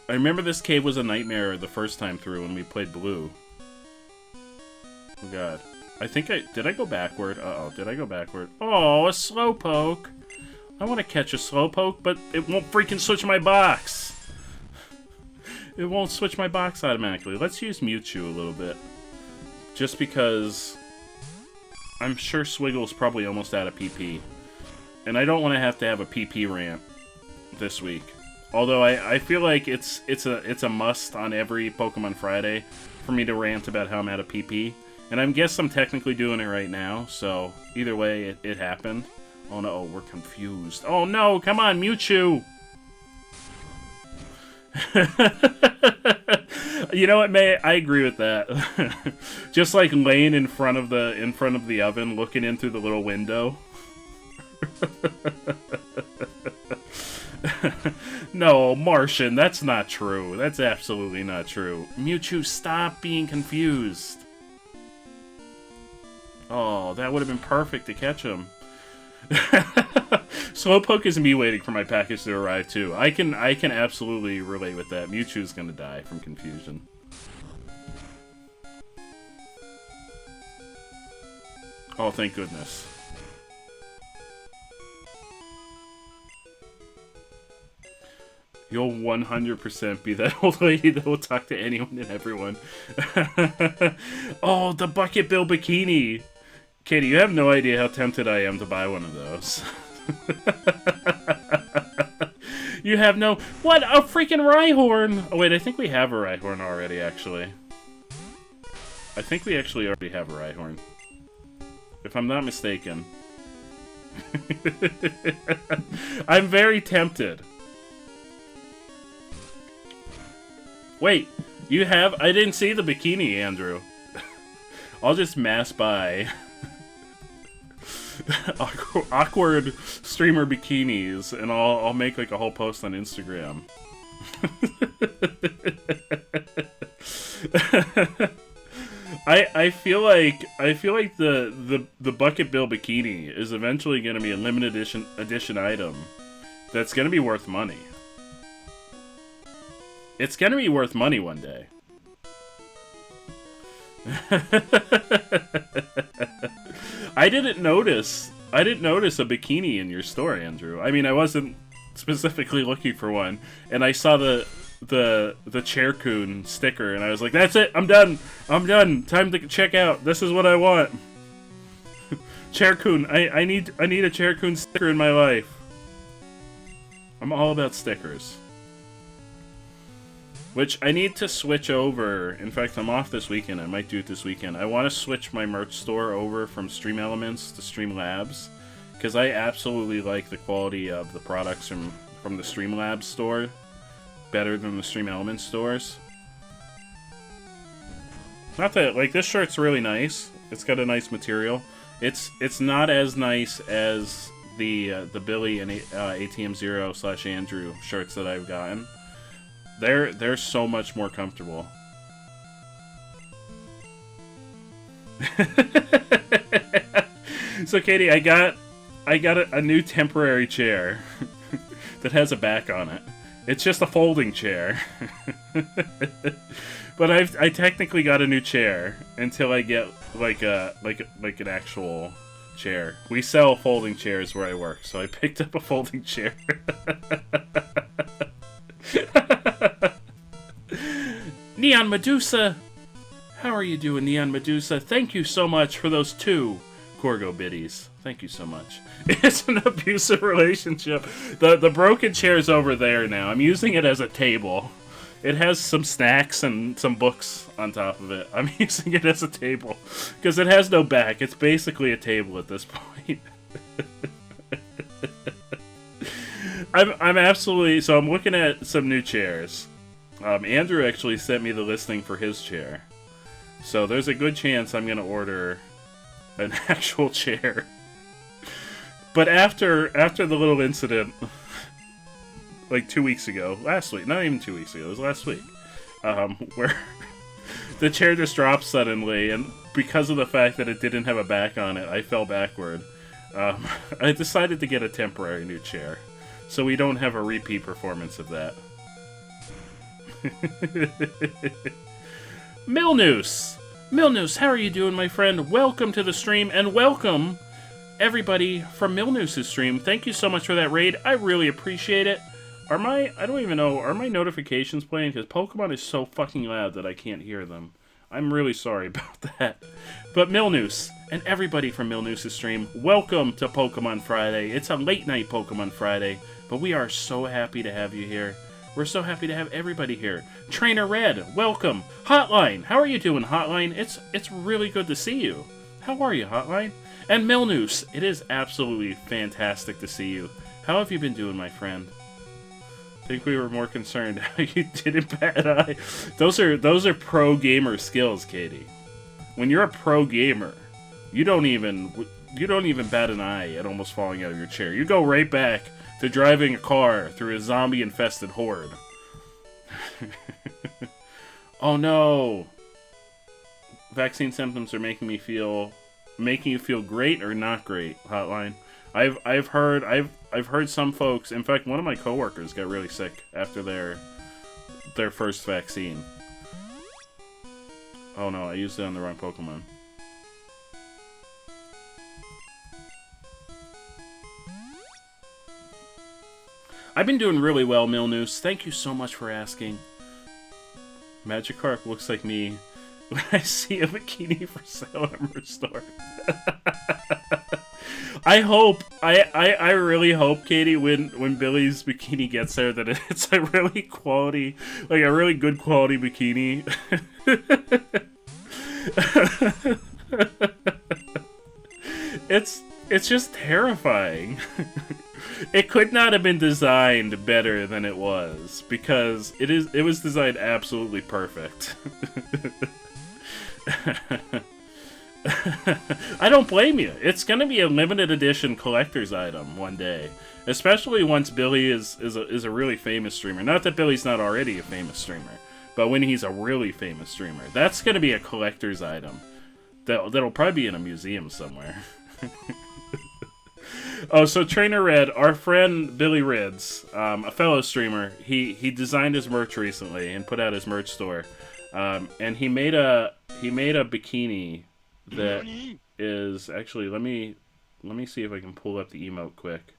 I remember this cave was a nightmare the first time through when we played Blue. Oh god. I think did I go backward? Uh-oh, did I go backward? Oh, a Slowpoke! I want to catch a Slowpoke, but it won't freaking switch my box! It won't switch my box automatically. Let's use Mewtwo a little bit. Just because... I'm sure Swiggle's probably almost out of PP. And I don't want to have a PP rant this week. Although I feel like it's a must on every Pokemon Friday for me to rant about how I'm out of PP. And I guess I'm technically doing it right now, so either way, it happened. Oh no, we're confused. Oh no, come on, Mewtwo! You know what, May? I agree with that. Just like laying in front of the oven, looking in through the little window. No, Martian, that's not true. That's absolutely not true. Mewtwo, stop being confused. Oh, that would have been perfect to catch him. Slowpoke is me waiting for my package to arrive too. I can absolutely relate with that. Mewtwo's gonna die from confusion. Oh, thank goodness. You'll 100% be that old lady that will talk to anyone and everyone. Oh, the Bucket Bill Bikini! Katie, you have no idea how tempted I am to buy one of those. You have no... What? A freaking Rhyhorn! Oh wait, I think we have a Rhyhorn already, actually. I think we actually already have a Rhyhorn. If I'm not mistaken. I'm very tempted. Wait, you have... I didn't see the bikini, Andrew. I'll just mass buy awkward streamer bikinis, and I'll make like a whole post on Instagram. I feel like the Bucket Bill bikini is eventually going to be a limited edition item that's going to be worth money. It's gonna be worth money one day. I didn't notice a bikini in your store, Andrew. I mean, I wasn't specifically looking for one, and I saw the Chaircoon sticker, and I was like, "That's it. I'm done. I'm done. Time to check out. This is what I want." Chaircoon. I need a Chaircoon sticker in my life. I'm all about stickers. Which, I need to switch over. In fact, I'm off this weekend. I might do it this weekend. I want to switch my merch store over from Stream Elements to Stream Labs. because I absolutely like the quality of the products from the Streamlabs store better than the Stream Elements stores. Not that, like, this shirt's really nice. It's got a nice material. It's not as nice as the Billy and ATM Zero / Andrew shirts that I've gotten. They're so much more comfortable. So Katie, I got a new temporary chair that has a back on it. It's just a folding chair. But I technically got a new chair until I get like an actual chair. We sell folding chairs where I work, so I picked up a folding chair. Neon Medusa! How are you doing, Neon Medusa? Thank you so much for those 2 Corgo biddies. Thank you so much. It's an abusive relationship. The broken chair's over there now. I'm using it as a table. It has some snacks and some books on top of it. I'm using it as a table because it has no back. It's basically a table at this point. I'm absolutely... So I'm looking at some new chairs. Andrew actually sent me the listing for his chair. So there's a good chance I'm going to order an actual chair. But after the little incident, like 2 weeks ago, last week, not even 2 weeks ago, it was last week, where the chair just dropped suddenly, and because of the fact that it didn't have a back on it, I fell backward. I decided to get a temporary new chair, so we don't have a repeat performance of that. Milnoose! Milnoose, how are you doing, my friend? Welcome to the stream, and welcome everybody from Milnoose's stream. Thank you so much for that raid. I really appreciate it. I don't even know, are my notifications playing? Because Pokemon is so fucking loud that I can't hear them. I'm really sorry about that. But Milnoose, and everybody from Milnoose's stream, welcome to Pokemon Friday. It's a late night Pokemon Friday, but we are so happy to have you here. We're so happy to have everybody here. Trainer Red, welcome. Hotline, how are you doing, Hotline? It's really good to see you. How are you, Hotline? And Milnoose, it is absolutely fantastic to see you. How have you been doing, my friend? I think we were more concerned how you did in Bad Eye. Those are pro gamer skills, Katie. When you're a pro gamer, you don't even bat an eye at almost falling out of your chair. You go right back to driving a car through a zombie-infested horde. Oh no! Vaccine symptoms are making you feel great or not great, Hotline. I've heard some folks. In fact, one of my coworkers got really sick after their first vaccine. Oh no, I used it on the wrong Pokemon. I've been doing really well, Milnoose. Thank you so much for asking. Magikarp looks like me when I see a bikini for sale at a merch store. I really hope, Katie, when Billy's bikini gets there, that it's a really quality, like a really good quality bikini. It's just terrifying. It could not have been designed better than it was, because it was designed absolutely perfect. I don't blame you. It's gonna be a limited edition collector's item one day, especially once Billy is a really famous streamer. Not that Billy's not already a famous streamer, but when he's a really famous streamer, that's gonna be a collector's item that'll probably be in a museum somewhere. Oh, so Trainer Red, our friend Billy Rids, a fellow streamer, he designed his merch recently and put out his merch store, and he made a bikini that is actually, let me see if I can pull up the emote quick.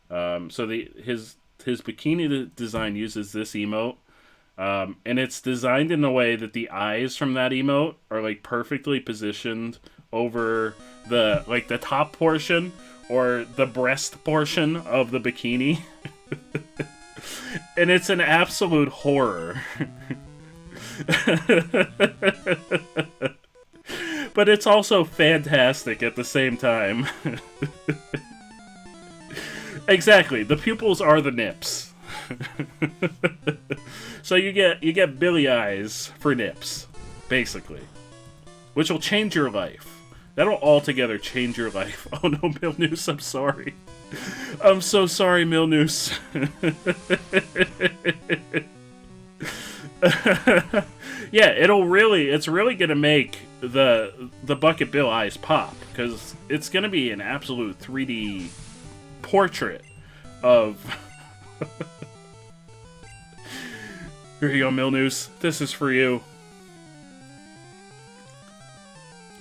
So his bikini design uses this emote, and it's designed in a way that the eyes from that emote are like perfectly positioned over the top portion or the breast portion of the bikini. And it's an absolute horror. But it's also fantastic at the same time. Exactly. The pupils are the nips. So you get Billy eyes for nips, basically, which will change your life. That'll altogether change your life. Oh no, Milnoose, I'm sorry. I'm so sorry, Milnoose. Yeah, it's really gonna make the Bucket Bill eyes pop, because it's gonna be an absolute 3D portrait of... Here you go, Milnoose. This is for you.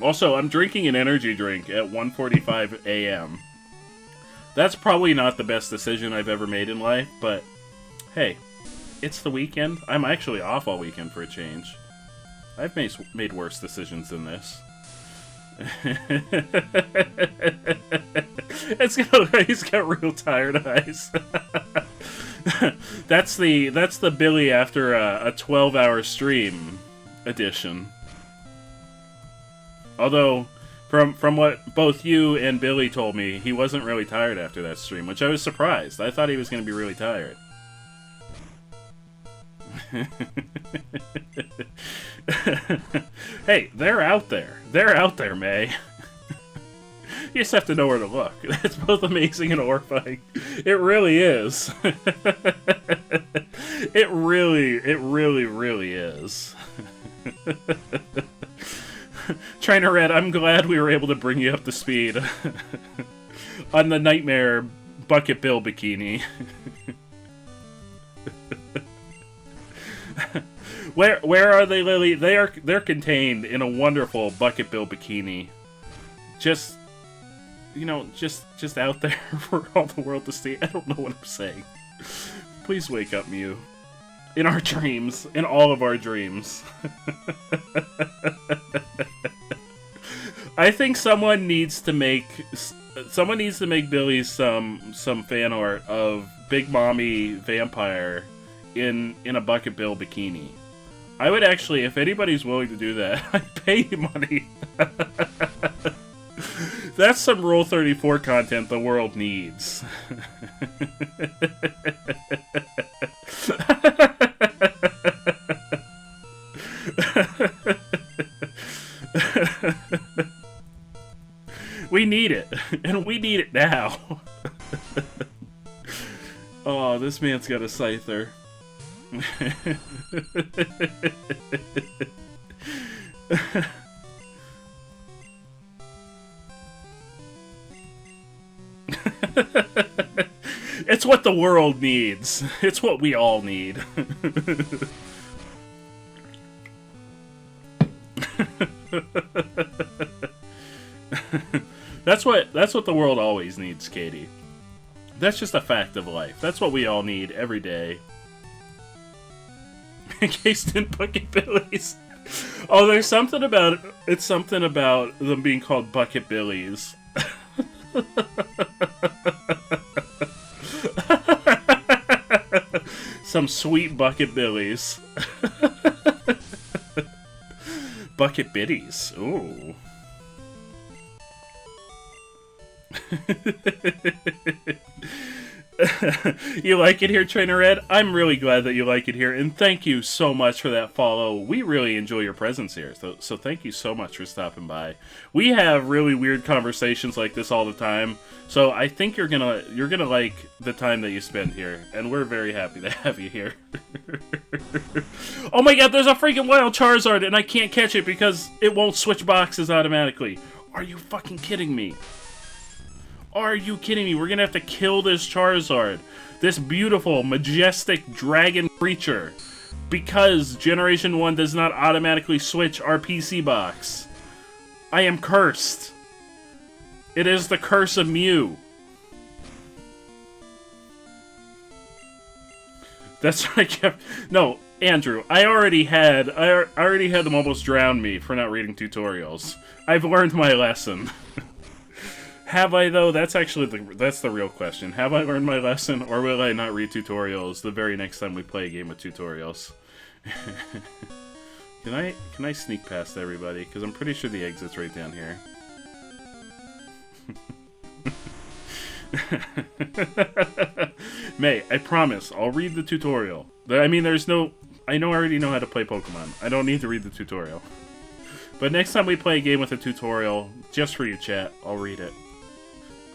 Also, I'm drinking an energy drink at 1:45 a.m. That's probably not the best decision I've ever made in life, but hey, it's the weekend. I'm actually off all weekend for a change. I've made worse decisions than this. He's got real tired eyes. That's the Billy after a 12-hour stream edition. Although, from what both you and Billy told me, he wasn't really tired after that stream, which I was surprised. I thought he was going to be really tired. Hey, they're out there. They're out there, May. You just have to know where to look. It's both amazing and horrifying. It really is. It really is. Trainer Red, I'm glad we were able to bring you up to speed on the Nightmare Bucket Bill bikini. Where are they, Lily? They're contained in a wonderful Bucket Bill bikini. Just, you know, just out there for all the world to see. I don't know what I'm saying. Please wake up, Mew. In our dreams. In all of our dreams. I think someone needs to make Billy some fan art of Big Mommy Vampire in a Bucket Bill bikini. I would actually, if anybody's willing to do that, I'd pay you money. That's some Rule 34 content the world needs. We need it, and we need it now. Oh, this man's got a scyther. It's what the world needs. It's what we all need. That's what the world always needs, Katie. That's just a fact of life. That's what we all need every day. Encased in Bucket Billies. Oh, there's something about it. It's something about them being called Bucket Billies. Some sweet Bucket Billies. Bucket Biddies. Ooh. You like it here, Trainer Ed? I'm really glad that you like it here, and thank you so much for that follow. We really enjoy your presence here, so thank you so much for stopping by. We have really weird conversations like this all the time, so I think you're gonna like the time that you spend here, and we're very happy to have you here. Oh my god, there's a freaking wild Charizard, and I can't catch it because it won't switch boxes automatically. Are you fucking kidding me? Are you kidding me? We're gonna have to kill this Charizard. This beautiful, majestic dragon creature. Because Generation 1 does not automatically switch our PC box. I am cursed. It is the curse of Mew. That's what I kept... No, Andrew, I already had them almost drown me for not reading tutorials. I've learned my lesson. Have I, though? That's actually that's the real question. Have I learned my lesson, or will I not read tutorials the very next time we play a game with tutorials? Can I sneak past everybody? Because I'm pretty sure the exit's right down here. May, I promise, I'll read the tutorial. I mean, there's no... I already know how to play Pokemon. I don't need to read the tutorial. But next time we play a game with a tutorial, just for you, chat, I'll read it.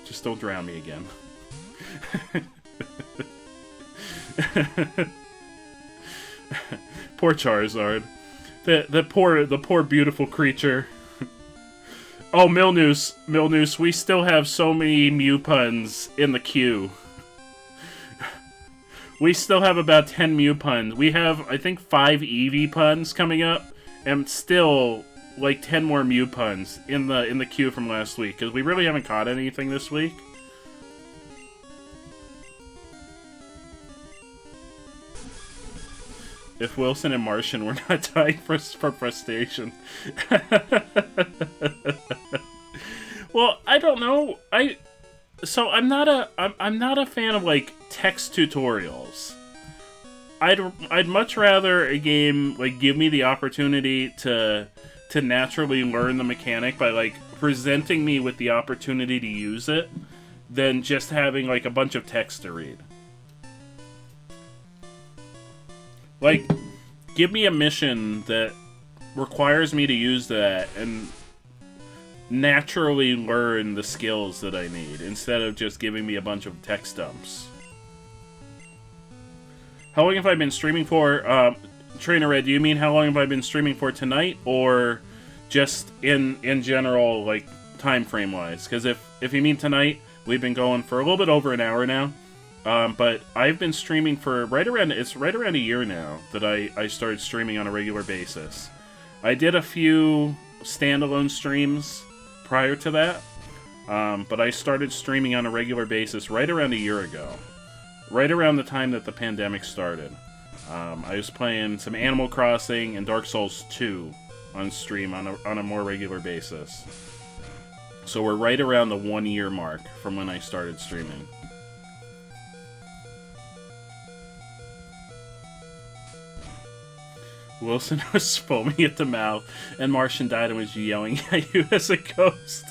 Just don't drown me again. Poor Charizard. The poor beautiful creature. Oh, Milnews, we still have so many Mew puns in the queue. We still have about 10 Mew puns. We have, I think, 5 Eevee puns coming up, and still, like, 10 more Mew puns in the queue from last week, because we really haven't caught anything this week. If Wilson and Martian were not dying for frustration. Well, I don't know. I'm not a fan of like text tutorials. I'd much rather a game like give me the opportunity to naturally learn the mechanic by like presenting me with the opportunity to use it than just having like a bunch of text to read. Like, give me a mission that requires me to use that and naturally learn the skills that I need, instead of just giving me a bunch of text dumps. How long have I been streaming for? Trainer Red, do you mean how long have I been streaming for tonight, or just in general, like, time frame-wise? Because if you mean tonight, we've been going for a little bit over an hour now. But I've been streaming for right around a year now that I started streaming on a regular basis. I did a few standalone streams prior to that, but I started streaming on a regular basis right around a year ago. Right around the time that the pandemic started. I was playing some Animal Crossing and Dark Souls 2 on stream on a more regular basis. So we're right around the 1 year mark from when I started streaming. Wilson was foaming at the mouth, and Martian died and was yelling at you as a ghost.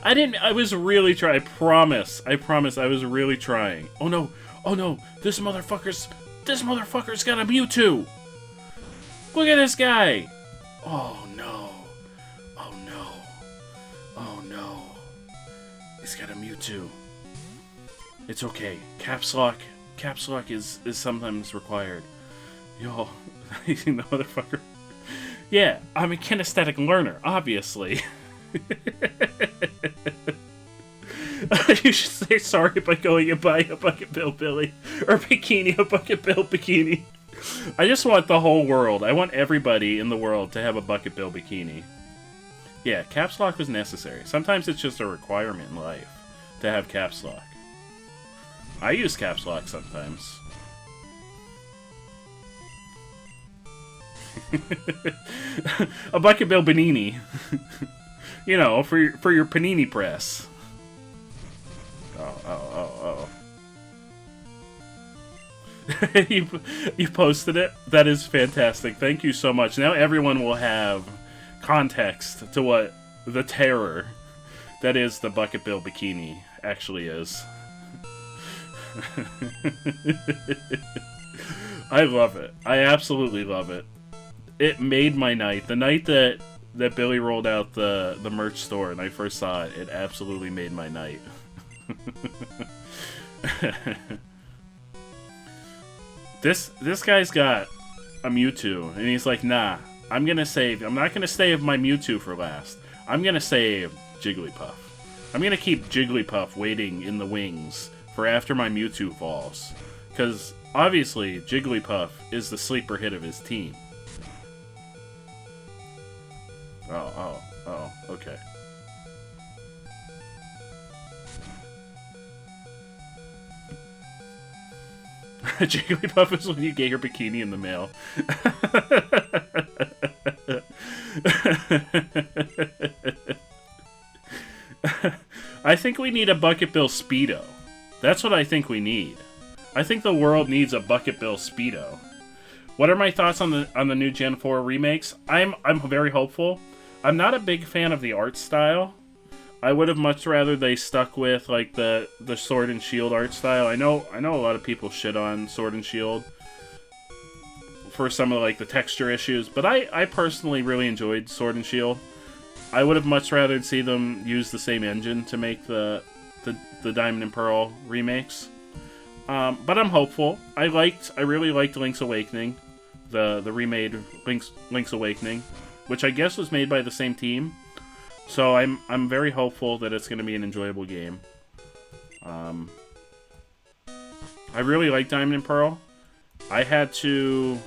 I was really trying. I promise, I was really trying. Oh no, this motherfucker's got a Mewtwo! Look at this guy! Oh no, he's got a Mewtwo. It's okay, Caps Lock is sometimes required. Yo, you seen the motherfucker? Yeah, I'm a kinesthetic learner, obviously. You should say sorry by going and buying a Bucket Bill Billy. Or Bikini, a Bucket Bill Bikini. I just want the whole world. I want everybody in the world to have a Bucket Bill Bikini. Yeah, Caps Lock was necessary. Sometimes it's just a requirement in life to have Caps Lock. I use Caps Lock sometimes. A Bucket Bill Panini. You know, for your panini press. Oh. You posted it? That is fantastic. Thank you so much. Now everyone will have context to what the terror that is the Bucket Bill Bikini actually is. I love it. I absolutely love it. It made my night. The night that Billy rolled out the merch store and I first saw it, it absolutely made my night. This guy's got a Mewtwo, and he's like, nah, I'm not gonna save my Mewtwo for last. I'm gonna save Jigglypuff. I'm gonna keep Jigglypuff waiting in the wings for after my Mewtwo falls. Because, obviously, Jigglypuff is the sleeper hit of his team. Oh, okay. Jigglypuff is when you get your bikini in the mail. I think we need a Bucket Bill Speedo. That's what I think we need. I think the world needs a Bucket Bill Speedo. What are my thoughts on the new Gen 4 remakes? I'm very hopeful. I'm not a big fan of the art style. I would have much rather they stuck with like the Sword and Shield art style. I know a lot of people shit on Sword and Shield for some of like the texture issues, but I personally really enjoyed Sword and Shield. I would have much rather see them use the same engine to make the Diamond and Pearl remakes. But I'm hopeful. I really liked Link's Awakening, the remade Link's Awakening, which I guess was made by the same team. So I'm very hopeful that it's going to be an enjoyable game. I really like Diamond and Pearl. I had to...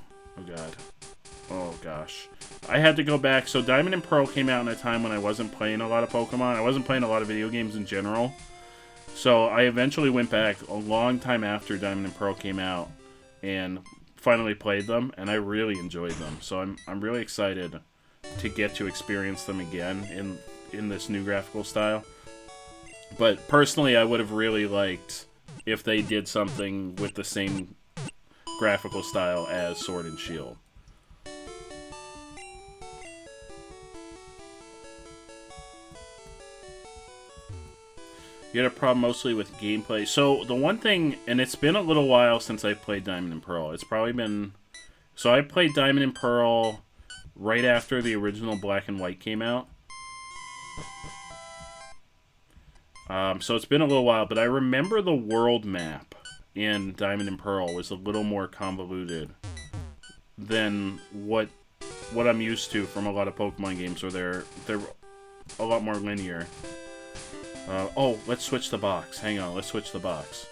Oh gosh. I had to go back. So Diamond and Pearl came out in a time when I wasn't playing a lot of Pokemon. I wasn't playing a lot of video games in general. So I eventually went back a long time after Diamond and Pearl came out and finally played them, and I really enjoyed them. So I'm really excited to get to experience them again in this new graphical style. But personally, I would have really liked if they did something with the same graphical style as Sword and Shield. You had a problem mostly with gameplay. So the one thing, and it's been a little while since I played Diamond and Pearl. It's probably been... So I played Diamond and Pearl right after the original Black and White came out. So it's been a little while, but I remember the world map in Diamond and Pearl was a little more convoluted than what I'm used to from a lot of Pokemon games, where they're a lot more linear. Oh, let's switch the box. Hang on, let's switch the box.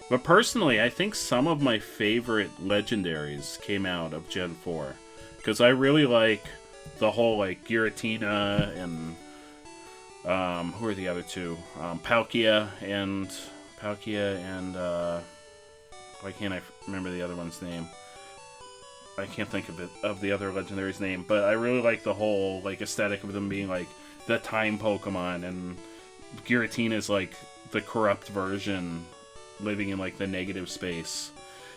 But personally, I think some of my favorite legendaries came out of Gen 4. Because I really like the whole, like, Giratina and... who are the other two? Palkia and... why can't I remember the other one's name? I can't think of the other legendary's name, but I really like the whole like aesthetic of them being like the time Pokemon, and Giratina's like the corrupt version living in like the negative space.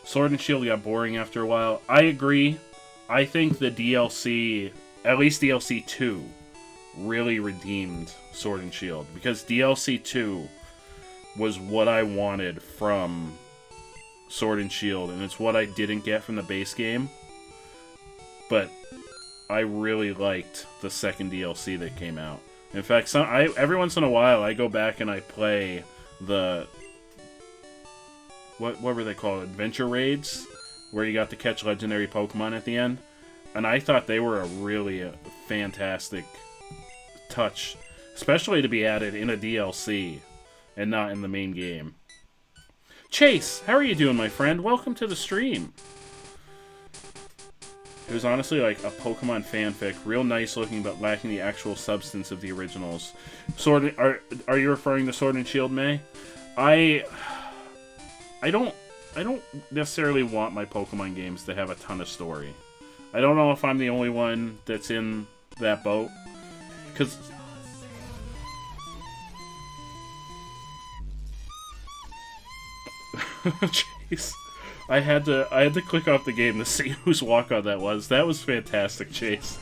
Sword and Shield got boring after a while. I agree. I think the DLC, at least DLC 2, really redeemed Sword and Shield, because DLC 2 was what I wanted from Sword and Shield, and it's what I didn't get from the base game. But I really liked the second DLC that came out. In fact, every once in a while I go back and I play the... What were they called? Adventure raids? Where you got to catch legendary Pokemon at the end. And I thought they were a fantastic touch. Especially to be added in a DLC and not in the main game. Chase, how are you doing, my friend? Welcome to the stream. It was honestly like a Pokemon fanfic, real nice looking but lacking the actual substance of the originals. Are you referring to Sword and Shield, May? I don't necessarily want my Pokemon games to have a ton of story. I don't know if I'm the only one that's in that boat, because jeez. I had to click off the game to see whose walkout that was. That was fantastic, Chase.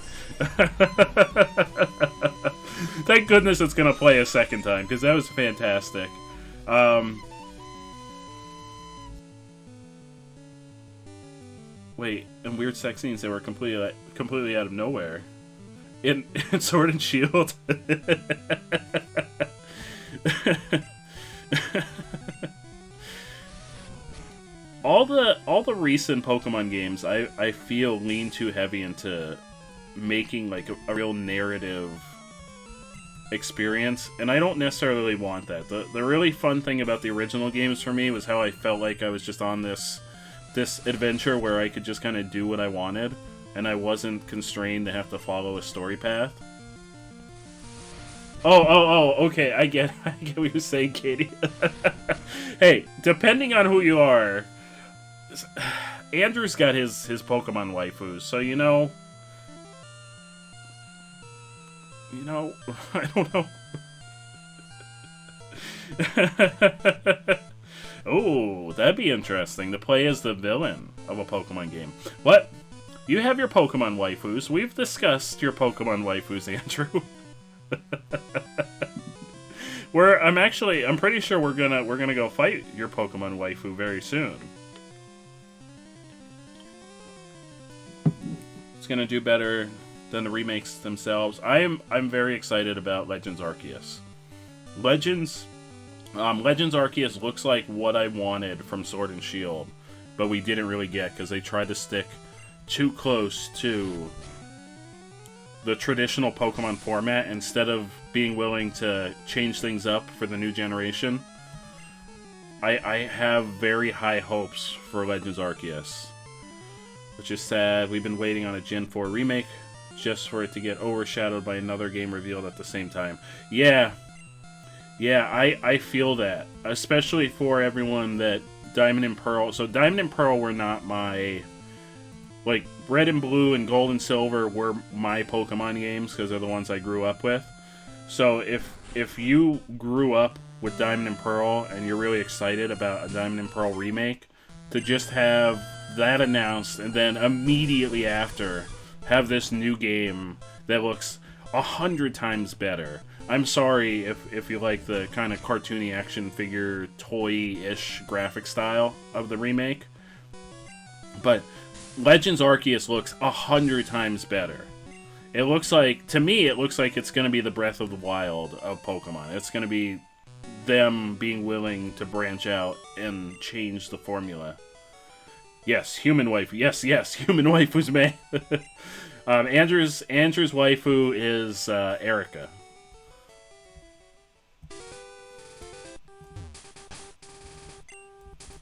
Thank goodness it's gonna play a second time, because that was fantastic. Wait, and weird sex scenes that were completely out of nowhere. In Sword and Shield. All the recent Pokemon games, I feel lean too heavy into making like a real narrative experience, and I don't necessarily want that. The really fun thing about the original games for me was how I felt like I was just on this adventure where I could just kind of do what I wanted, and I wasn't constrained to have to follow a story path. Oh, okay, I get what you're saying, Katie. Hey, depending on who you are, Andrew's got his Pokemon waifus, so you know, I don't know. Oh, that'd be interesting to play as the villain of a Pokemon game. What? You have your Pokemon waifus. We've discussed your Pokemon waifus, Andrew. I'm pretty sure we're gonna go fight your Pokemon waifu very soon. It's gonna do better than the remakes themselves. I'm very excited about Legends Arceus. Legends Arceus looks like what I wanted from Sword and Shield, but we didn't really get because they tried to stick too close to the traditional Pokemon format instead of being willing to change things up for the new generation. I have very high hopes for Legends Arceus, which is sad. We've been waiting on a Gen 4 remake just for it to get overshadowed by another game revealed at the same time. Yeah, I feel that, especially for everyone that Diamond and Pearl. So Diamond and Pearl were not my, like, Red and Blue and Gold and Silver were my Pokemon games because they're the ones I grew up with. So if you grew up with Diamond and Pearl and you're really excited about a Diamond and Pearl remake, to just have that announced and then immediately after have this new game that looks 100 times better. I'm sorry if you like the kind of cartoony action figure toy-ish graphic style of the remake, but Legends Arceus looks 100 times better. It looks like, to me, it looks like it's going to be the Breath of the Wild of Pokemon. It's going to be them being willing to branch out and change the formula. Yes, human waifu. Yes, human waifus, man. Andrew's waifu is Erica.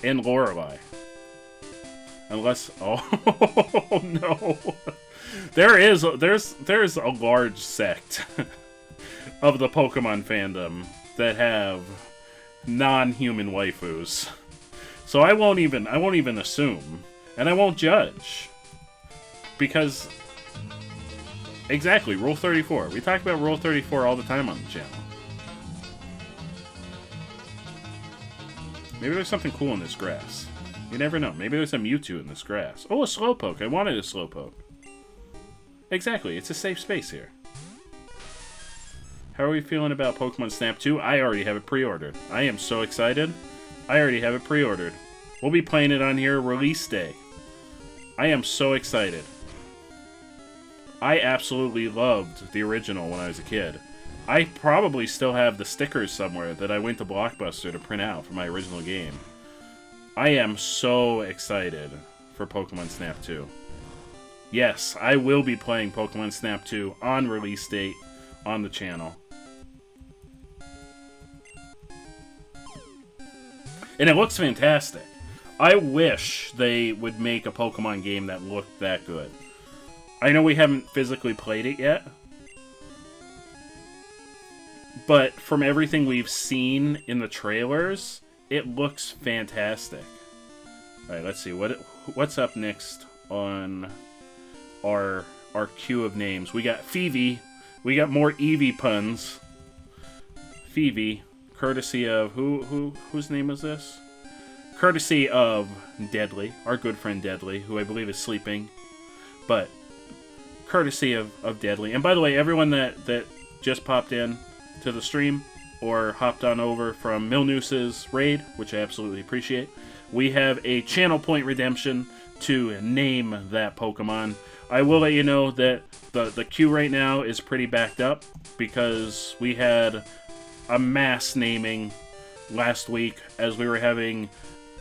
And Lorelei. Unless, oh no, there's a large sect of the Pokemon fandom that have non-human waifus, so I won't even assume, and I won't judge, because exactly, Rule 34. We talk about Rule 34 all the time on the channel. Maybe there's something cool in this grass. You never know. Maybe there's a Mewtwo in this grass. Oh, a Slowpoke. I wanted a Slowpoke. Exactly. It's a safe space here. How are we feeling about Pokemon Snap 2? I already have it pre-ordered. I am so excited. I already have it pre-ordered. We'll be playing it on here release day. I am so excited. I absolutely loved the original when I was a kid. I probably still have the stickers somewhere that I went to Blockbuster to print out for my original game. I am so excited for Pokemon Snap 2. Yes, I will be playing Pokemon Snap 2 on release date on the channel. And it looks fantastic. I wish they would make a Pokemon game that looked that good. I know we haven't physically played it yet, but from everything we've seen in the trailers, it looks fantastic. Alright, let's see. What's up next on our queue of names? We got Phoebe. We got more Eevee puns. Phoebe, courtesy of... whose name is this? Courtesy of Deadly, our good friend Deadly, who I believe is sleeping. But, courtesy of Deadly. And by the way, everyone that just popped in to the stream or hopped on over from Milnoose's raid, which I absolutely appreciate, we have a channel point redemption to name that Pokemon. I will let you know that the queue right now is pretty backed up because we had a mass naming last week as we were having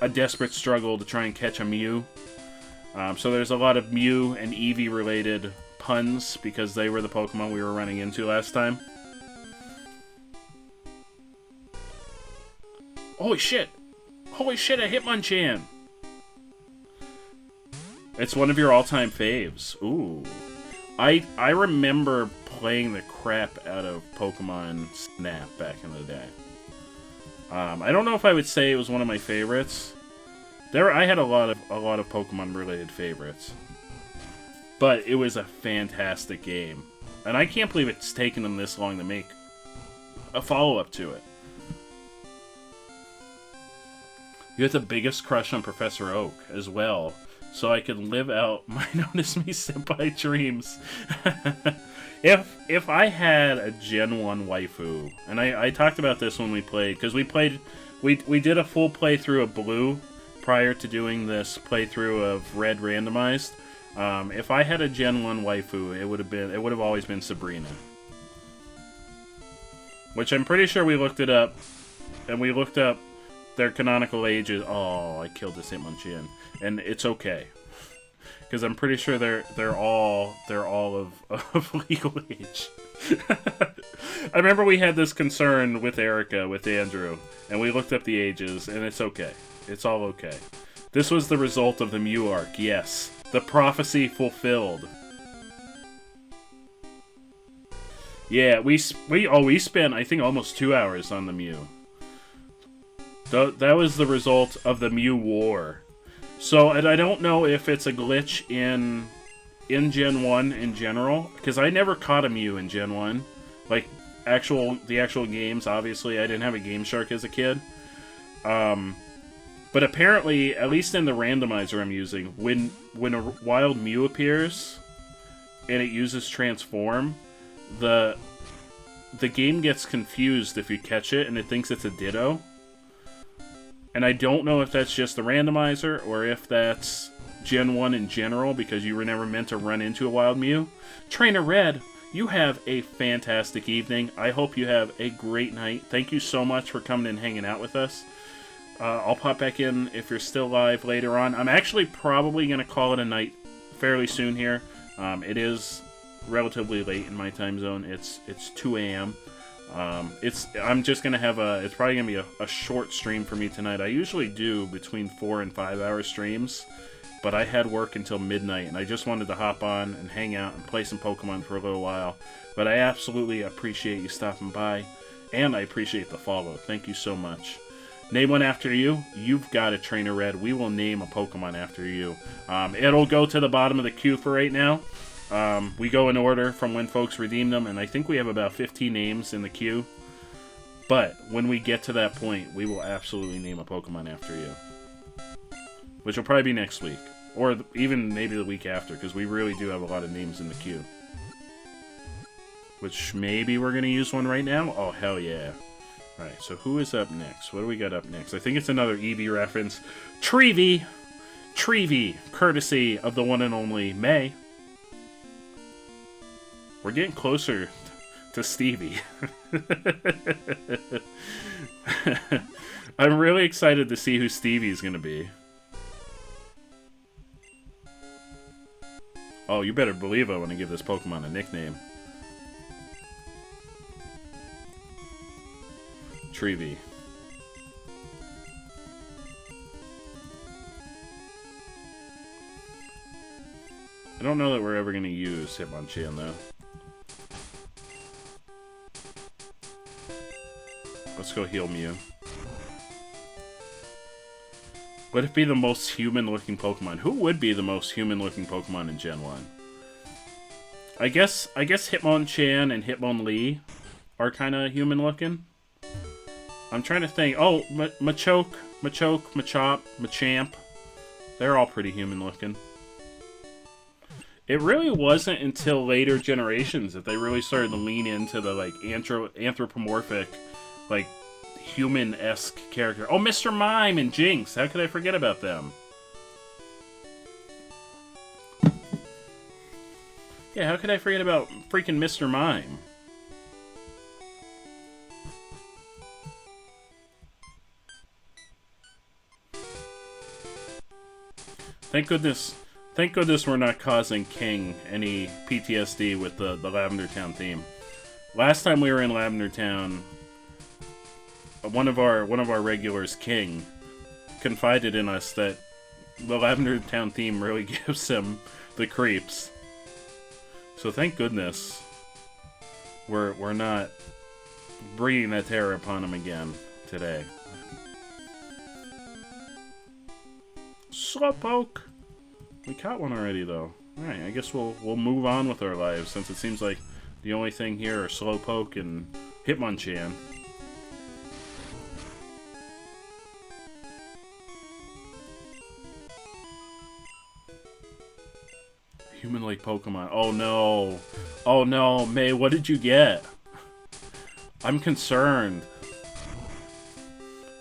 a desperate struggle to try and catch a Mew. So there's a lot of Mew and Eevee related puns because they were the Pokemon we were running into last time. Holy shit! Holy shit, a Hitmonchan! It's one of your all-time faves. Ooh. I remember playing the crap out of Pokemon Snap back in the day. I don't know if I would say it was one of my favorites. I had a lot of Pokemon-related favorites. But it was a fantastic game. And I can't believe it's taken them this long to make a follow-up to it. You had the biggest crush on Professor Oak as well, so I could live out my Notice Me Senpai dreams. If I had a Gen 1 waifu, and I talked about this when we played, because we did a full playthrough of Blue prior to doing this playthrough of Red Randomized. If I had a Gen 1 waifu, it would have always been Sabrina. Which I'm pretty sure we looked it up, and we looked up their canonical ages. Oh, I killed this Hitmonchan, and it's okay, because I'm pretty sure they're all of legal age. I remember we had this concern with Erica, with Andrew, and we looked up the ages, and it's okay. It's all okay. This was the result of the Mew arc. Yes, the prophecy fulfilled. Yeah, we spent, I think, almost 2 hours on the Mew. That was the result of the Mew War. So, and I don't know if it's a glitch in Gen 1 in general, because I never caught a Mew in Gen 1. Like, the actual games, obviously. I didn't have a Game Shark as a kid. But apparently, at least in the randomizer I'm using, when a wild Mew appears, and it uses Transform, the game gets confused if you catch it, and it thinks it's a Ditto. And I don't know if that's just the randomizer, or if that's Gen 1 in general, because you were never meant to run into a wild Mew. Trainer Red, you have a fantastic evening. I hope you have a great night. Thank you so much for coming and hanging out with us. I'll pop back in if you're still live later on. I'm actually probably going to call it a night fairly soon here. It is relatively late in my time zone. It's 2 a.m. I'm just gonna have it's probably gonna be a short stream for me tonight. I usually do between 4 and 5 hour streams, but I had work until midnight, and I just wanted to hop on and hang out and play some Pokemon for a little while. But I absolutely appreciate you stopping by, and I appreciate the follow. Thank you so much. Name one after you. You've got it, Trainer Red. We will name a Pokemon after you. It'll go to the bottom of the queue for right now. We go in order from when folks redeem them, and I think we have about 15 names in the queue. But when we get to that point, we will absolutely name a Pokemon after you. Which will probably be next week. Or even maybe the week after, because we really do have a lot of names in the queue. Which maybe we're going to use one right now? Oh, hell yeah. Alright, so who is up next? What do we got up next? I think it's another Eevee reference. Treevee! Treevee, courtesy of the one and only May. We're getting closer to Stevie. I'm really excited to see who Stevie's gonna be. Oh, you better believe I want to give this Pokemon a nickname. Treevee. I don't know that we're ever going to use Hitmonchan, though. Let's go heal Mew. Would it be the most human-looking Pokemon? Who would be the most human-looking Pokemon in Gen 1? I guess Hitmonchan and Hitmonlee are kind of human-looking. I'm trying to think. Oh, Machoke, Machop, Machamp. They're all pretty human-looking. It really wasn't until later generations that they really started to lean into the, like, anthropomorphic, like, human-esque character. Oh, Mr. Mime and Jinx. How could I forget about them? Yeah, how could I forget about freaking Mr. Mime? Thank goodness we're not causing King any PTSD with the Lavender Town theme. Last time we were in Lavender Town, one of our regulars, King, confided in us that the Lavender Town theme really gives him the creeps. So thank goodness we're not bringing that terror upon him again today. Slowpoke! We caught one already, though. Alright, I guess we'll move on with our lives, since it seems like the only thing here are Slowpoke and Hitmonchan. Human-like Pokemon. Oh no. Oh no, May, what did you get? I'm concerned.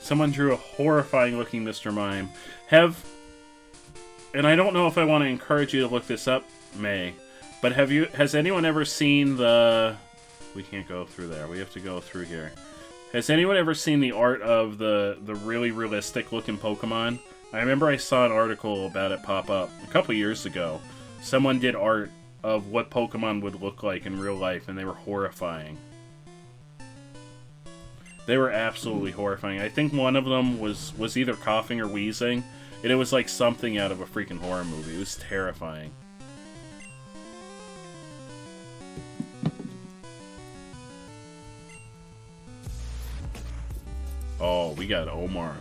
Someone drew a horrifying-looking Mr. Mime. And I don't know if I want to encourage you to look this up, May, but has anyone ever seen the... We can't go through there. We have to go through here. Has anyone ever seen the art of the really realistic-looking Pokemon? I remember I saw an article about it pop up a couple years ago. Someone did art of what Pokemon would look like in real life, and they were horrifying. They were absolutely horrifying. I think one of them was either coughing or wheezing, and it was like something out of a freaking horror movie. It was terrifying. Oh, we got Omar.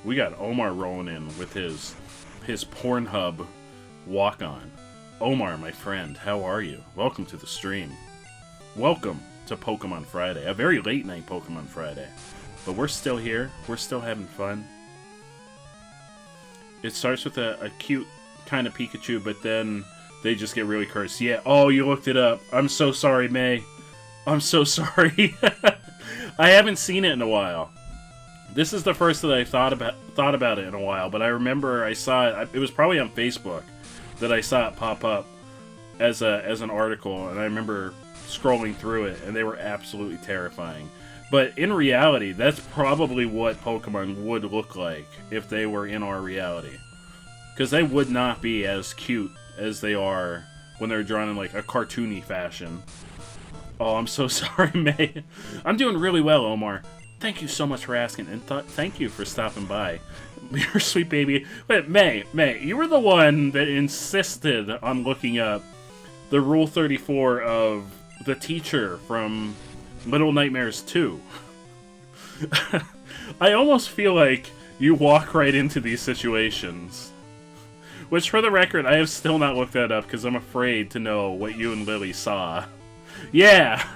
We got Omar rolling in with his Pornhub walk-on. Omar, my friend, how are you? Welcome to the stream. Welcome to Pokemon Friday. A very late-night Pokemon Friday. But we're still here. We're still having fun. It starts with a cute kind of Pikachu, but then they just get really cursed. Yeah, oh, you looked it up. I'm so sorry, May. I'm so sorry. I haven't seen it in a while. This is the first that I thought about it in a while, but I remember I saw it. It was probably on Facebook that I saw it pop up as an article, and I remember scrolling through it, and they were absolutely terrifying. But in reality, that's probably what Pokemon would look like if they were in our reality, because they would not be as cute as they are when they're drawn in like a cartoony fashion. Oh, I'm so sorry, May. I'm doing really well, Omar. Thank you so much for asking, and thank you for stopping by. Your sweet baby. Wait, May, you were the one that insisted on looking up the Rule 34 of the teacher from Little Nightmares 2. I almost feel like you walk right into these situations. Which, for the record, I have still not looked that up because I'm afraid to know what you and Lily saw. Yeah!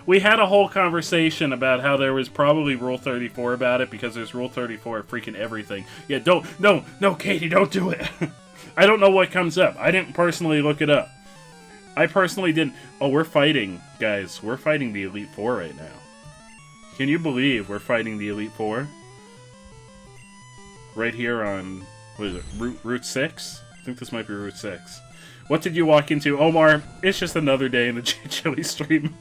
We had a whole conversation about how there was probably Rule 34 about it because there's Rule 34 of freaking everything. Yeah, no, Katie, don't do it. I don't know what comes up. I didn't personally look it up. I personally didn't. Oh, we're fighting, guys. We're fighting the Elite Four right now. Can you believe we're fighting the Elite Four? Right here on, what is it, Route 6? I think this might be Route 6. What did you walk into? Omar, it's just another day in the Chili stream.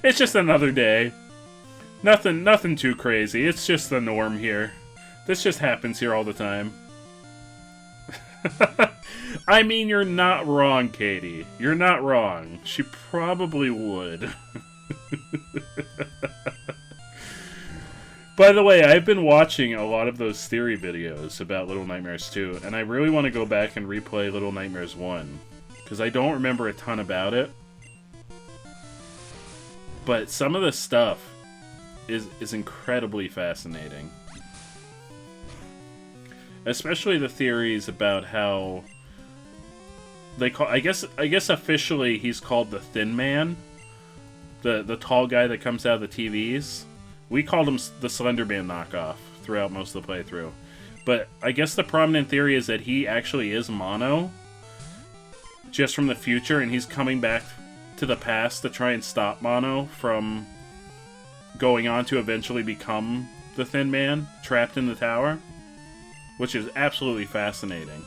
It's just another day. Nothing too crazy. It's just the norm here. This just happens here all the time. I mean, you're not wrong, Katie. You're not wrong. She probably would. By the way, I've been watching a lot of those theory videos about Little Nightmares 2, and I really want to go back and replay Little Nightmares 1, because I don't remember a ton about it. But some of the stuff is incredibly fascinating. Especially the theories about how they call, I guess officially he's called the Thin Man. The tall guy that comes out of the TVs. We called him the Slender Man knockoff throughout most of the playthrough. But I guess the prominent theory is that he actually is Mono, just from the future, and he's coming back to the past to try and stop Mono from going on to eventually become the Thin Man, trapped in the tower, which is absolutely fascinating.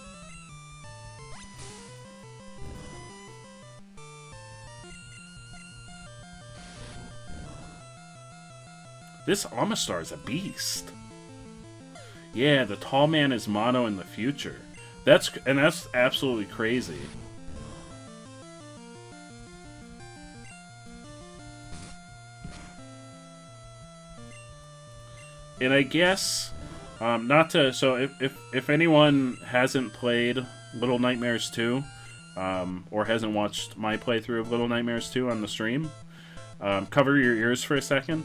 This Amistar is a beast. Yeah, the tall man is Mono in the future. That's absolutely crazy. And I guess, so if anyone hasn't played Little Nightmares 2, or hasn't watched my playthrough of Little Nightmares 2 on the stream, cover your ears for a second.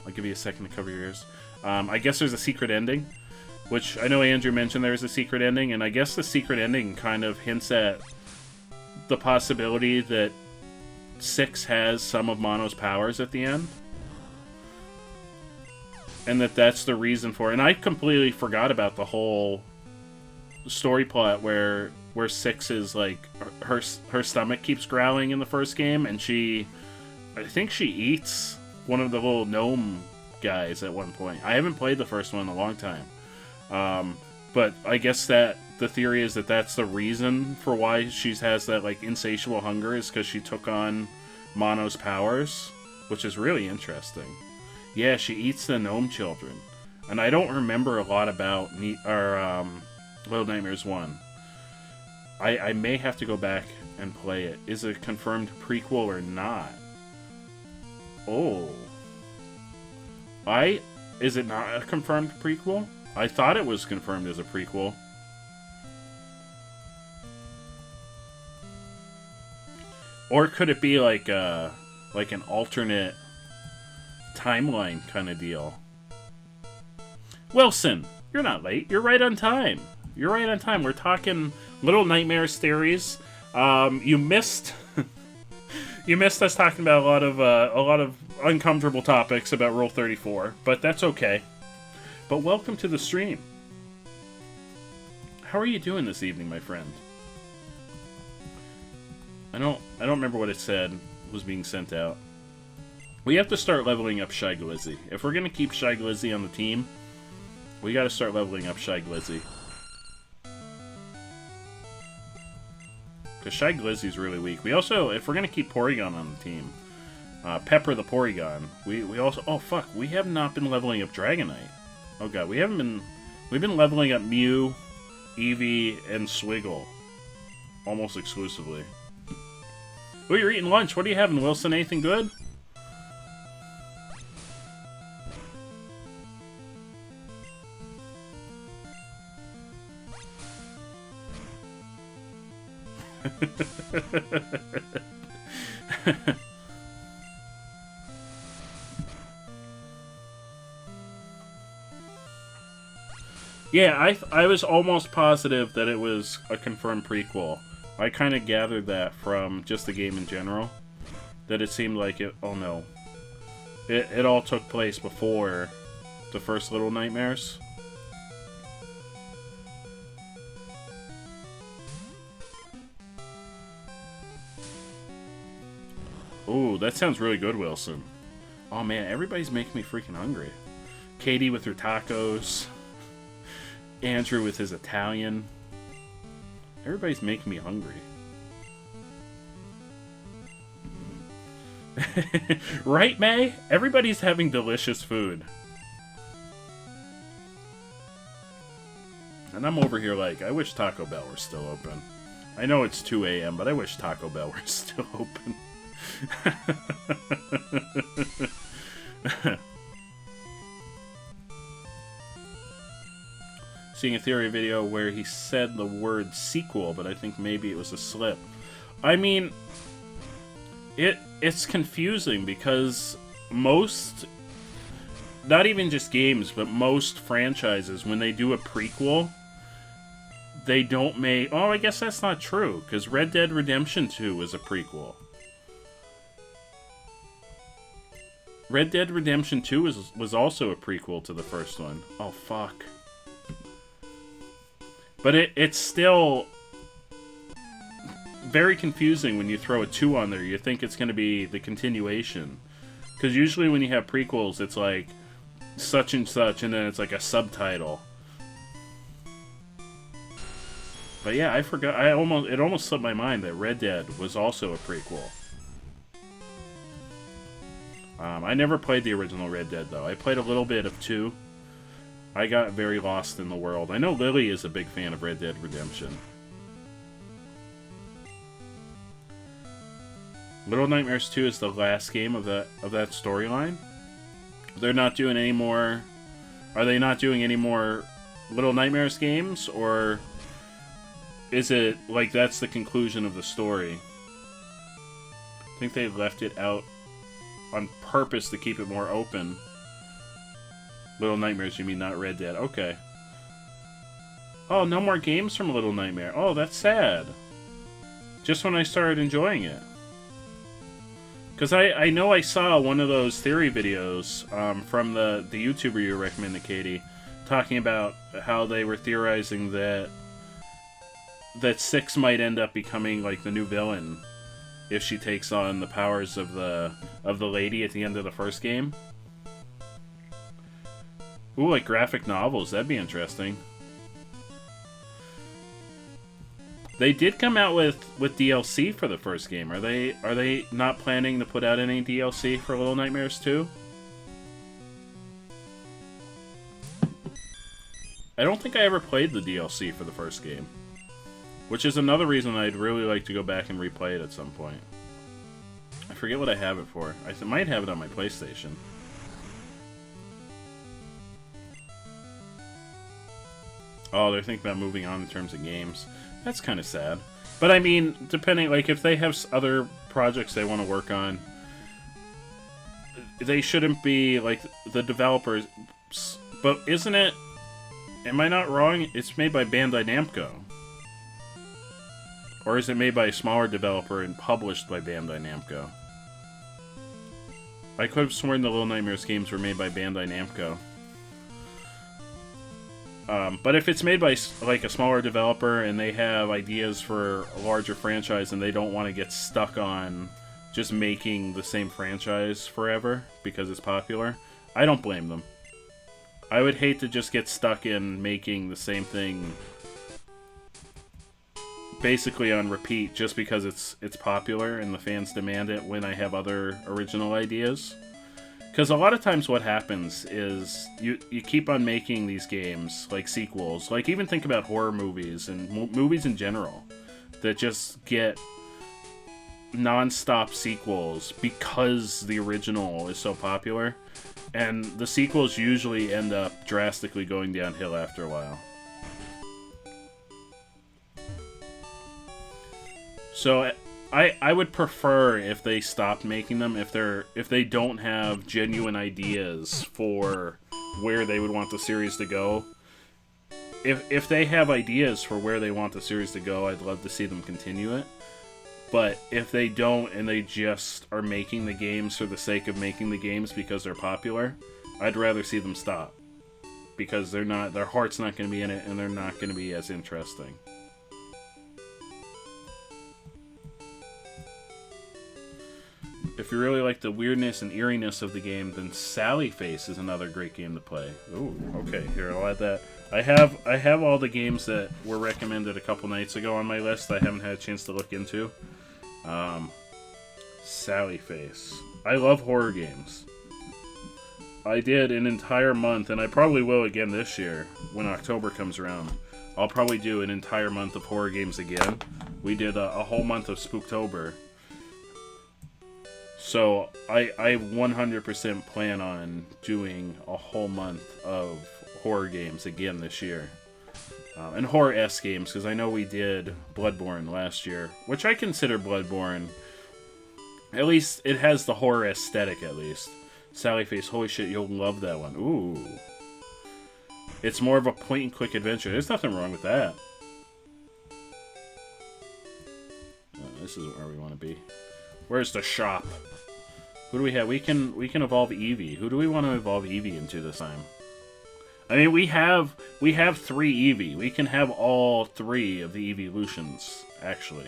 I'll give you a second to cover your ears. I guess there's a secret ending, which I know Andrew mentioned there's a secret ending, and I guess the secret ending kind of hints at the possibility that 6 has some of Mono's powers at the end. And that's the reason for it. And I completely forgot about the whole story plot where where 6 is like her stomach keeps growling in the first game, and I think she eats one of the little gnome guys at one point. I haven't played the first one in a long time, but I guess that the theory is that that's the reason for why she has that like insatiable hunger, is because she took on Mono's powers, which is really interesting. Yeah, she eats the gnome children, and I don't remember a lot about Little Nightmares 1. I may have to go back and play it. Is it a confirmed prequel or not? Oh. Is it not a confirmed prequel? I thought it was confirmed as a prequel. Or could it be like an alternate timeline kind of deal? Wilson, you're not late. You're right on time. You're right on time. We're talking Little Nightmares theories. You missed you missed us talking about a lot of uncomfortable topics about Rule 34, but that's okay. But welcome to the stream. How are you doing this evening, my friend? I don't remember what it said was being sent out. We have to start leveling up Shy Glizzy. If we're gonna keep Shy Glizzy on the team, we gotta start leveling up Shy Glizzy. Because Shy Glizzy's really weak. We also, if we're gonna keep Porygon on the team, Pepper the Porygon, we also, oh fuck, we have not been leveling up Dragonite. Oh god, we've been leveling up Mew, Eevee, and Swiggle. Almost exclusively. Oh, you're eating lunch. What are you having, Wilson? Anything good? Yeah, I was almost positive that it was a confirmed prequel. I kind of gathered that from just the game in general. That it seemed like it... Oh no. It all took place before the first Little Nightmares. Ooh, that sounds really good, Wilson. Oh man, everybody's making me freaking hungry. Katie with her tacos. Andrew with his Italian. Everybody's making me hungry. Right, May? Everybody's having delicious food. And I'm over here like, I wish Taco Bell were still open. I know it's 2 a.m., but I wish Taco Bell were still open. Seeing a theory video where he said the word sequel, but I think maybe it was a slip. I mean, it's confusing because most, not even just games, but most franchises, when they do a prequel, they don't make... Oh, I guess that's not true, because Red Dead Redemption 2 was a prequel. Red Dead Redemption 2 was also a prequel to the first one. Oh, fuck. But it's still very confusing when you throw a 2 on there. You think it's going to be the continuation. Because usually when you have prequels, it's like such and such, and then it's like a subtitle. But yeah, I forgot. It almost slipped my mind that Red Dead was also a prequel. I never played the original Red Dead, though. I played a little bit of 2. I got very lost in the world. I know Lily is a big fan of Red Dead Redemption. Little Nightmares 2 is the last game of that storyline. They're not doing any more... Are they not doing any more Little Nightmares games? Or is it like that's the conclusion of the story? I think they left it out on purpose to keep it more open. Little Nightmares, you mean, not Red Dead. Okay. Oh, no more games from Little Nightmare. Oh, that's sad. Just when I started enjoying it. Because I know I saw one of those theory videos from the YouTuber you recommended, Katie, talking about how they were theorizing that that 6 might end up becoming like the new villain if she takes on the powers of the lady at the end of the first game. Ooh, like graphic novels, that'd be interesting. They did come out with DLC for the first game. Are they not planning to put out any DLC for Little Nightmares 2? I don't think I ever played the DLC for the first game. Which is another reason I'd really like to go back and replay it at some point. I forget what I have it for. I might have it on my PlayStation. Oh, they're thinking about moving on in terms of games. That's kind of sad. But I mean, depending, like, if they have other projects they want to work on, they shouldn't be, like, the developers. But isn't it... Am I not wrong? It's made by Bandai Namco. Or is it made by a smaller developer and published by Bandai Namco? I could have sworn the Little Nightmares games were made by Bandai Namco. But if it's made by, like, a smaller developer and they have ideas for a larger franchise and they don't want to get stuck on just making the same franchise forever because it's popular, I don't blame them. I would hate to just get stuck in making the same thing basically on repeat just because it's popular and the fans demand it when I have other original ideas. Because a lot of times what happens is you keep on making these games, like sequels. Like, even think about horror movies and movies in general that just get non-stop sequels because the original is so popular. And the sequels usually end up drastically going downhill after a while. So I would prefer if they stopped making them, if they don't have genuine ideas for where they would want the series to go. If they have ideas for where they want the series to go, I'd love to see them continue it. But if they don't and they just are making the games for the sake of making the games because they're popular, I'd rather see them stop. Because their heart's not going to be in it and they're not going to be as interesting. If you really like the weirdness and eeriness of the game, then Sally Face is another great game to play. Ooh, okay, here, I'll add that. I have all the games that were recommended a couple nights ago on my list I haven't had a chance to look into. Sally Face. I love horror games. I did an entire month, and I probably will again this year, when October comes around. I'll probably do an entire month of horror games again. We did a whole month of Spooktober. So, I 100% plan on doing a whole month of horror games again this year. And horror-esque games, because I know we did Bloodborne last year, which I consider Bloodborne, at least it has the horror aesthetic at least. Sally Face, holy shit, you'll love that one. Ooh. It's more of a point-and-click adventure. There's nothing wrong with that. This isn't where we want to be. Where's the shop? Who do we have? We can evolve Eevee. Who do we want to evolve Eevee into this time? I mean, we have 3 Eevee. We can have all 3 of the evolutions, actually.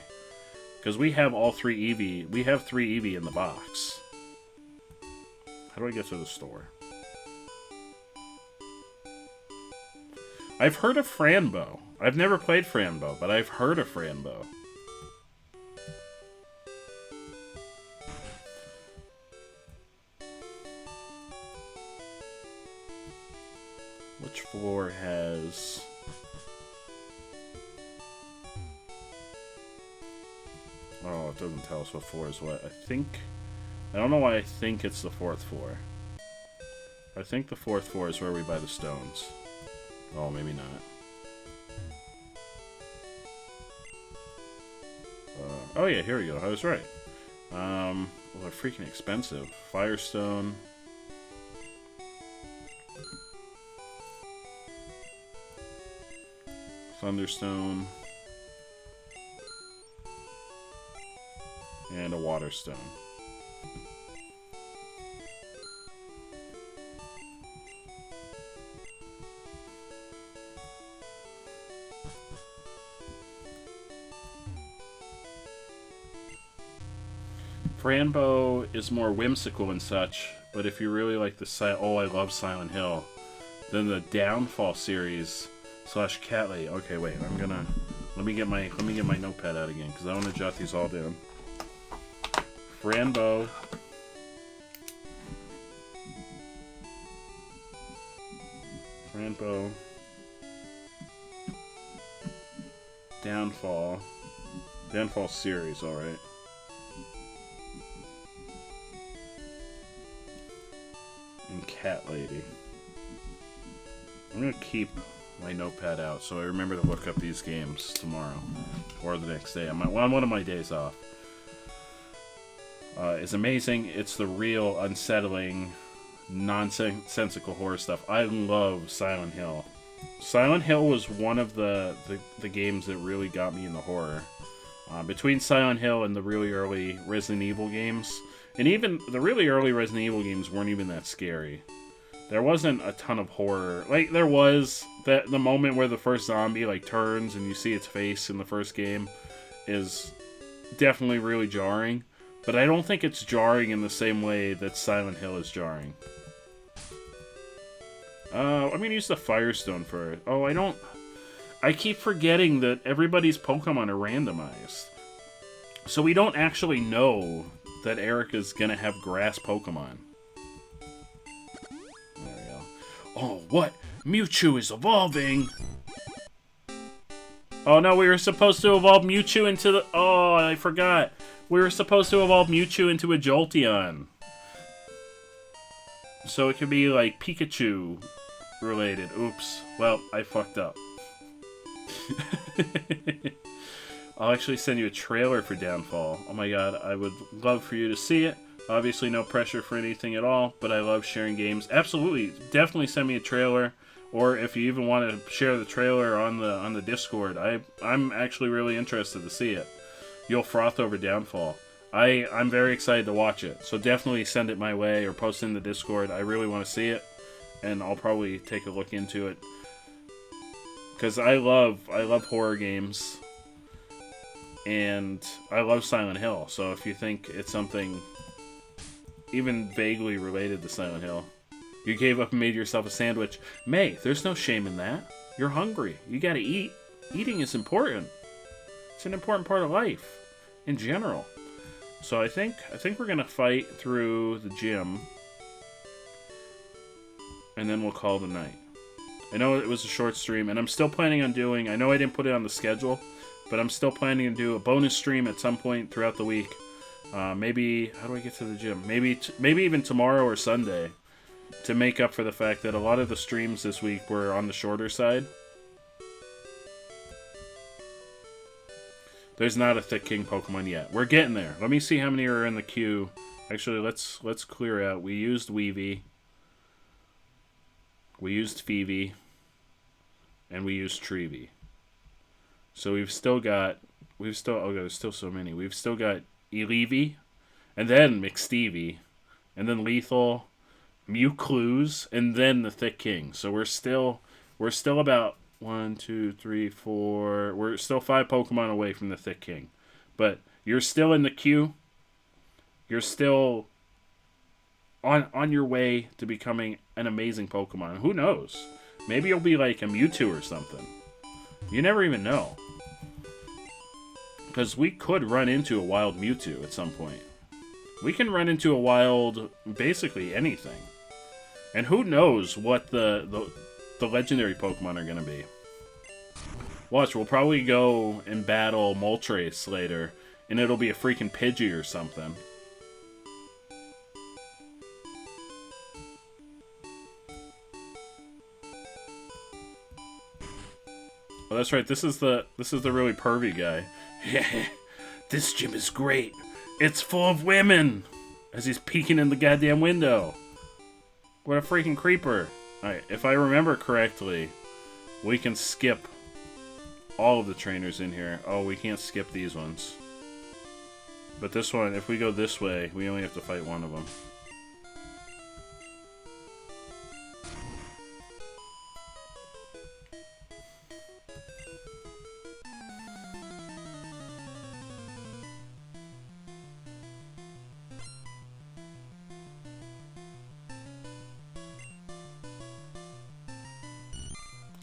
Because we have all 3 Eevee. We have 3 Eevee in the box. How do I get to the store? I've heard of Franbo. I've never played Franbo, but I've heard of Franbo. Which floor has... Oh, it doesn't tell us what floor is what. I don't know why I think it's the 4th floor. I think the 4th floor is where we buy the stones. Oh, maybe not. Oh yeah, here we go. I was right. Well, they're freaking expensive. Firestone... Thunderstone, and a Waterstone. Franbo is more whimsical and such, but if you really like the I love Silent Hill, then the Downfall series / Cat Lady. Okay, wait, let me get my notepad out again because I want to jot these all down. Franbo. Downfall series, alright. And Cat Lady. I'm gonna keep my notepad out so I remember to look up these games tomorrow or the next day. I'm on one of my days off. It's amazing. It's the real unsettling, nonsensical horror stuff. I love Silent Hill. Silent Hill was one of the games that really got me into horror. Between Silent Hill and the really early Resident Evil games, and even the really early Resident Evil games weren't even that scary. There wasn't a ton of horror. Like, there was the moment where the first zombie like turns and you see its face in the first game is definitely really jarring. But I don't think it's jarring in the same way that Silent Hill is jarring. I'm gonna use the Firestone for it. Oh, I keep forgetting that everybody's Pokemon are randomized. So we don't actually know that Erica's gonna have grass Pokemon. There we go. Oh, what? Mewtwo is evolving! Oh no, we were supposed to evolve Mewtwo into the... Oh, I forgot. We were supposed to evolve Mewtwo into a Jolteon. So it could be like Pikachu related. Oops. Well, I fucked up. I'll actually send you a trailer for Downfall. Oh my god, I would love for you to see it. Obviously no pressure for anything at all, but I love sharing games. Absolutely, definitely send me a trailer. Or if you even want to share the trailer on the Discord, I'm actually really interested to see it. You'll froth over Downfall. I'm very excited to watch it, so definitely send it my way or post it in the Discord. I really want to see it, and I'll probably take a look into it. Because I love horror games, and I love Silent Hill, so if you think it's something even vaguely related to Silent Hill, you gave up and made yourself a sandwich. May, there's no shame in that. You're hungry. You gotta eat. Eating is important. It's an important part of life, in general. So I think we're gonna fight through the gym, and then we'll call it a night. I know it was a short stream, and I'm still planning on doing... I know I didn't put it on the schedule, but I'm still planning to do a bonus stream at some point throughout the week. Maybe... How do I get to the gym? Maybe even tomorrow or Sunday, to make up for the fact that a lot of the streams this week were on the shorter side. There's not a Thick King Pokemon yet. We're getting there. Let me see how many are in the queue. Actually, let's clear out. We used Weavy. We used Phoebe. And we used Treevee. So we've still got... oh god, there's still so many. We've still got Elevie. And then McStevie. And then Lethal. Mewclues. And then the Thick King. So we're still about... 1, 2, 3, 4... We're still 5 Pokemon away from the Thick King. But you're still in the queue. You're still on your way to becoming an amazing Pokemon. Who knows? Maybe you'll be like a Mewtwo or something. You never even know. Because we could run into a wild Mewtwo at some point. We can run into a wild... basically anything. And who knows what the legendary Pokemon are going to be. Watch, we'll probably go and battle Moltres later, and it'll be a freaking Pidgey or something. Oh, that's right. This is the really pervy guy. This gym is great. It's full of women. As he's peeking in the goddamn window. What a freaking creeper. Alright, if I remember correctly, we can skip all of the trainers in here. Oh, we can't skip these ones. But this one, if we go this way, we only have to fight one of them.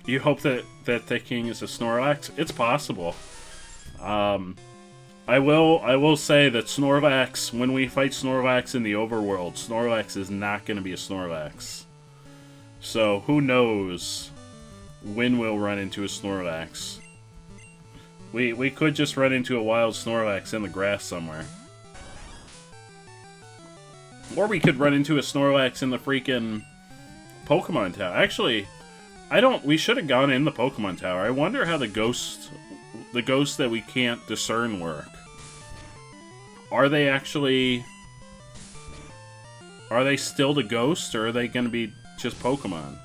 You hope that that king is a Snorlax? It's possible. I will say that Snorlax, when we fight Snorlax in the overworld, Snorlax is not going to be a Snorlax. So who knows when we'll run into a Snorlax. We could just run into a wild Snorlax in the grass somewhere. Or we could run into a Snorlax in the freaking Pokemon Tower. Actually, we should have gone in the Pokemon Tower. I wonder how the ghosts that we can't discern work. Are they still the ghosts, or are they going to be just Pokemon?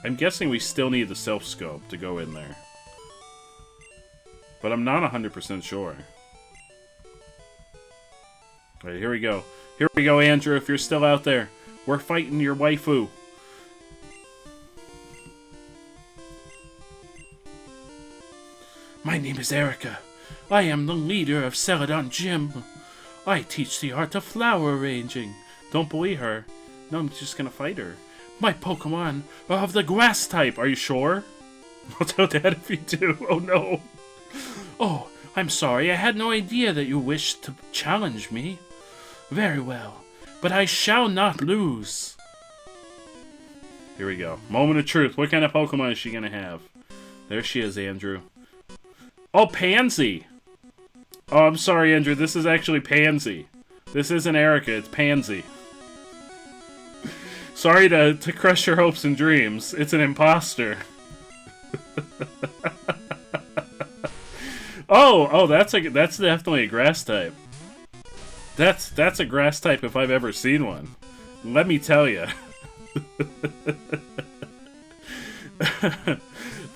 I'm guessing we still need the self-scope to go in there. But I'm not 100% sure. Alright, here we go. Here we go, Andrew, if you're still out there. We're fighting your waifu. My name is Erica. I am the leader of Celadon Gym. I teach the art of flower arranging. Don't bully her. No, I'm just gonna fight her. My Pokemon are of the grass type. Are you sure? I'll tell Dad if you do. Oh no. Oh, I'm sorry. I had no idea that you wished to challenge me. Very well. But I shall not lose. Here we go. Moment of truth. What kind of Pokemon is she gonna have? There she is, Andrew. Oh, Pansy! Oh, I'm sorry, Andrew. This is actually Pansy. This isn't Erica. It's Pansy. Sorry to crush your hopes and dreams. It's an imposter. Oh, that's definitely a grass type. That's a grass type if I've ever seen one. Let me tell you.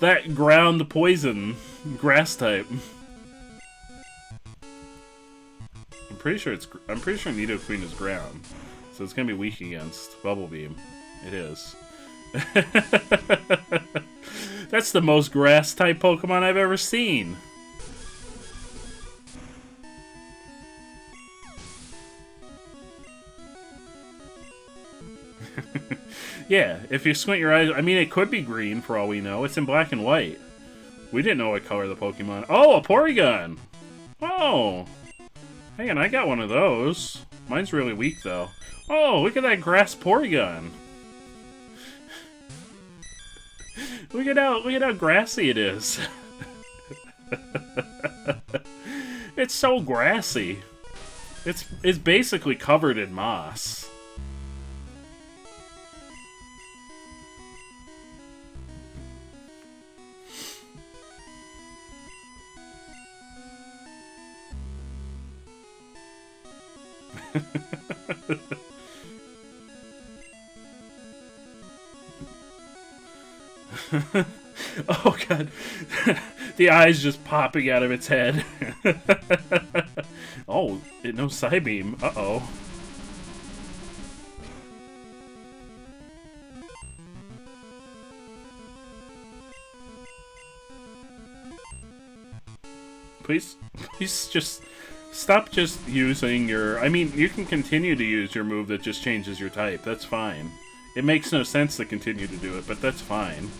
That ground poison grass type. I'm pretty sure Nidoqueen is ground, so it's gonna be weak against Bubble Beam. It is. That's the most grass type Pokemon I've ever seen. Yeah, if you squint your eyes, I mean, it could be green for all we know. It's in black and white. We didn't know what color the Pokemon... Oh, a Porygon! Oh! Hang on, I got one of those. Mine's really weak, though. Oh, look at that grass Porygon! Look at how grassy it is. It's so grassy. It's basically covered in moss. Oh god. The eyes just popping out of its head. Oh, it knows Psybeam. Uh-oh. Please just stop just using your... I mean, you can continue to use your move that just changes your type. That's fine. It makes no sense to continue to do it, but that's fine.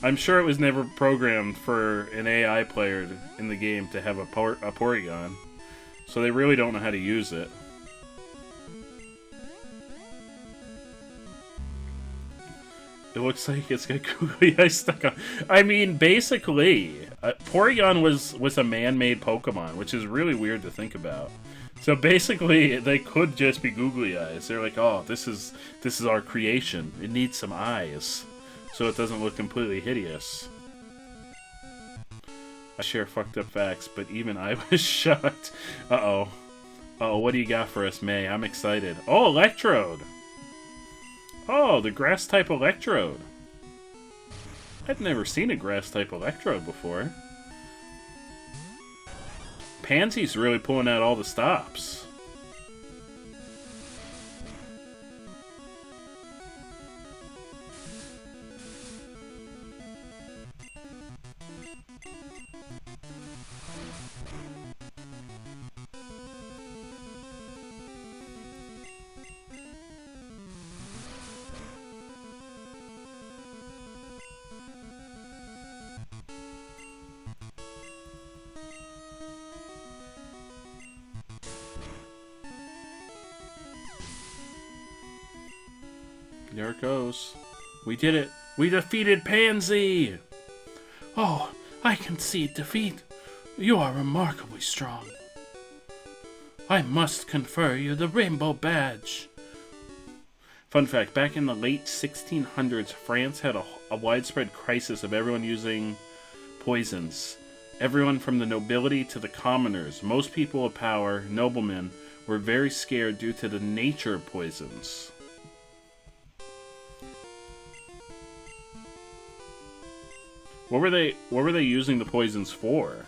I'm sure it was never programmed for an AI player in the game to have a Porygon, so they really don't know how to use it. It looks like it's got googly eyes stuck on. I mean, basically, Porygon was a man-made Pokemon, which is really weird to think about. So basically, they could just be googly eyes. They're like, oh, this is our creation. It needs some eyes, so it doesn't look completely hideous. I share fucked up facts, but even I was shocked. Uh-oh. Uh-oh, what do you got for us, May? I'm excited. Oh, Electrode! Oh, the grass-type Electrode. I've never seen a grass-type Electrode before. Pansy's really pulling out all the stops. There it goes. We did it. We defeated Pansy! Oh, I concede defeat. You are remarkably strong. I must confer you the Rainbow Badge. Fun fact, back in the late 1600s, France had a widespread crisis of everyone using poisons. Everyone from the nobility to the commoners, most people of power, noblemen, were very scared due to the nature of poisons. What were they using the poisons for?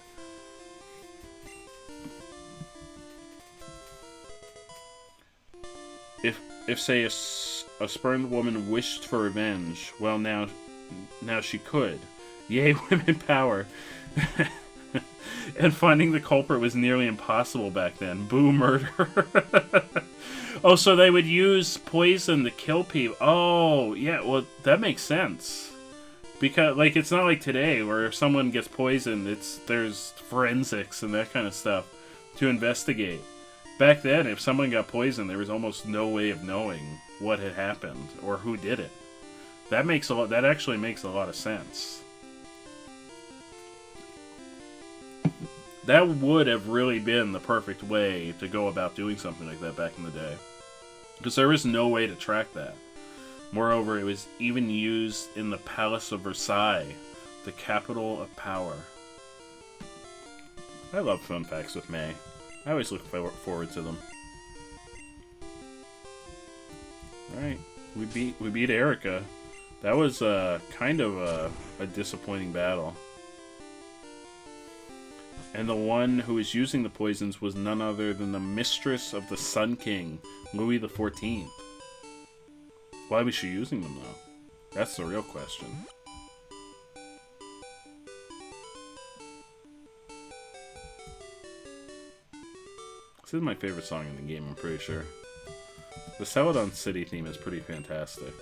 If say a spurned woman wished for revenge, well now she could. Yay, women power. And finding the culprit was nearly impossible back then. Boo, murder. Oh, so they would use poison to kill people. Oh, yeah, well, that makes sense. Because, like, it's not like today where if someone gets poisoned, there's forensics and that kind of stuff to investigate. Back then, if someone got poisoned, there was almost no way of knowing what had happened or who did it. That actually makes a lot of sense. That would have really been the perfect way to go about doing something like that back in the day. Because there was no way to track that. Moreover, it was even used in the Palace of Versailles, the capital of power. I love fun facts with May. I always look forward to them. Alright, we beat Erica. That was kind of a disappointing battle. And the one who was using the poisons was none other than the mistress of the Sun King, Louis XIV. Why was she using them, though? That's the real question. This is my favorite song in the game, I'm pretty sure. The Celadon City theme is pretty fantastic.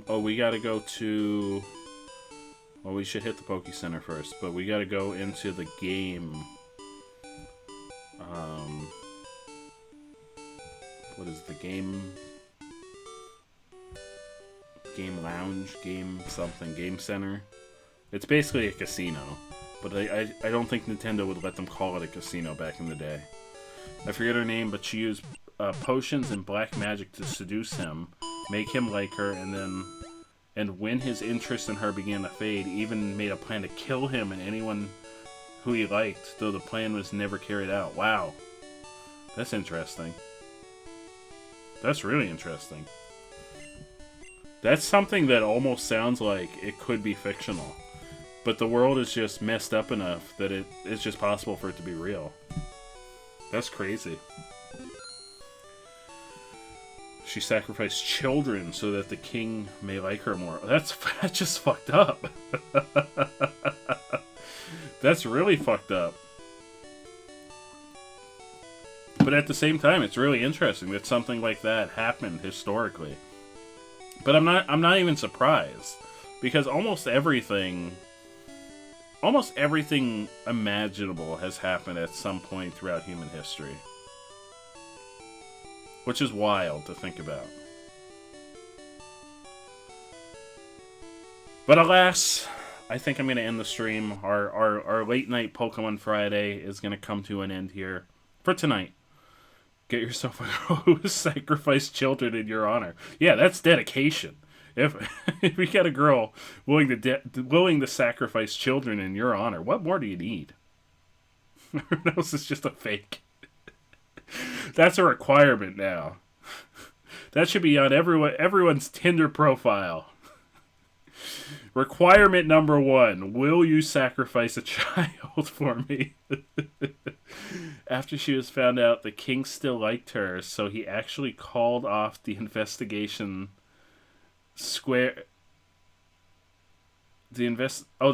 Oh, we gotta go to... Well, we should hit the Poke Center first, but we gotta go into the game. What is the game? Game Lounge? Game something? Game Center? It's basically a casino, but I don't think Nintendo would let them call it a casino back in the day. I forget her name, but she used potions and black magic to seduce him, make him like her, and when his interest in her began to fade, even made a plan to kill him and anyone who he liked, though the plan was never carried out. Wow. That's interesting. That's really interesting. That's something that almost sounds like it could be fictional. But the world is just messed up enough that it's just possible for it to be real. That's crazy. She sacrificed children so that the king may like her more. That's just fucked up. That's really fucked up. But at the same time, it's really interesting that something like that happened historically. But I'm not even surprised, because almost everything imaginable has happened at some point throughout human history. Which is wild to think about. But alas, I think I'm going to end the stream. Our late night Pokemon Friday is going to come to an end here for tonight. Get yourself a girl who has sacrificed children in your honor. Yeah, that's dedication. If we get a girl willing to sacrifice children in your honor, what more do you need? Everyone else is just a fake. That's a requirement now. That should be on everyone's Tinder profile. Requirement number 1. Will you sacrifice a child for me? After she was found out, the king still liked her, so he actually called off the investigation the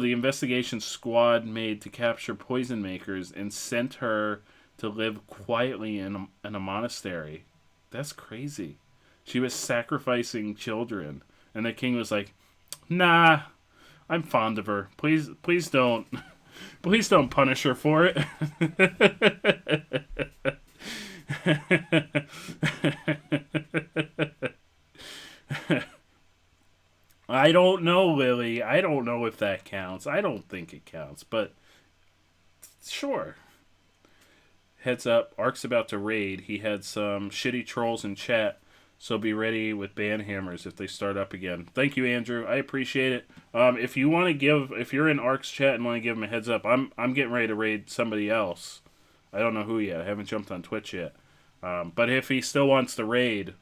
investigation squad made to capture poison makers and sent her to live quietly in a monastery. That's crazy. She was sacrificing children, and the king was like, "Nah, I'm fond of her. Please don't Please don't punish her for it. I don't know, Lily. I don't know if that counts. I don't think it counts, but sure. Heads up, Ark's about to raid. He had some shitty trolls in chat, so be ready with banhammers if they start up again. Thank you, Andrew. I appreciate it. If you want to if you're in Ark's chat and want to give him a heads up, I'm getting ready to raid somebody else. I don't know who yet. I haven't jumped on Twitch yet. But if he still wants to raid,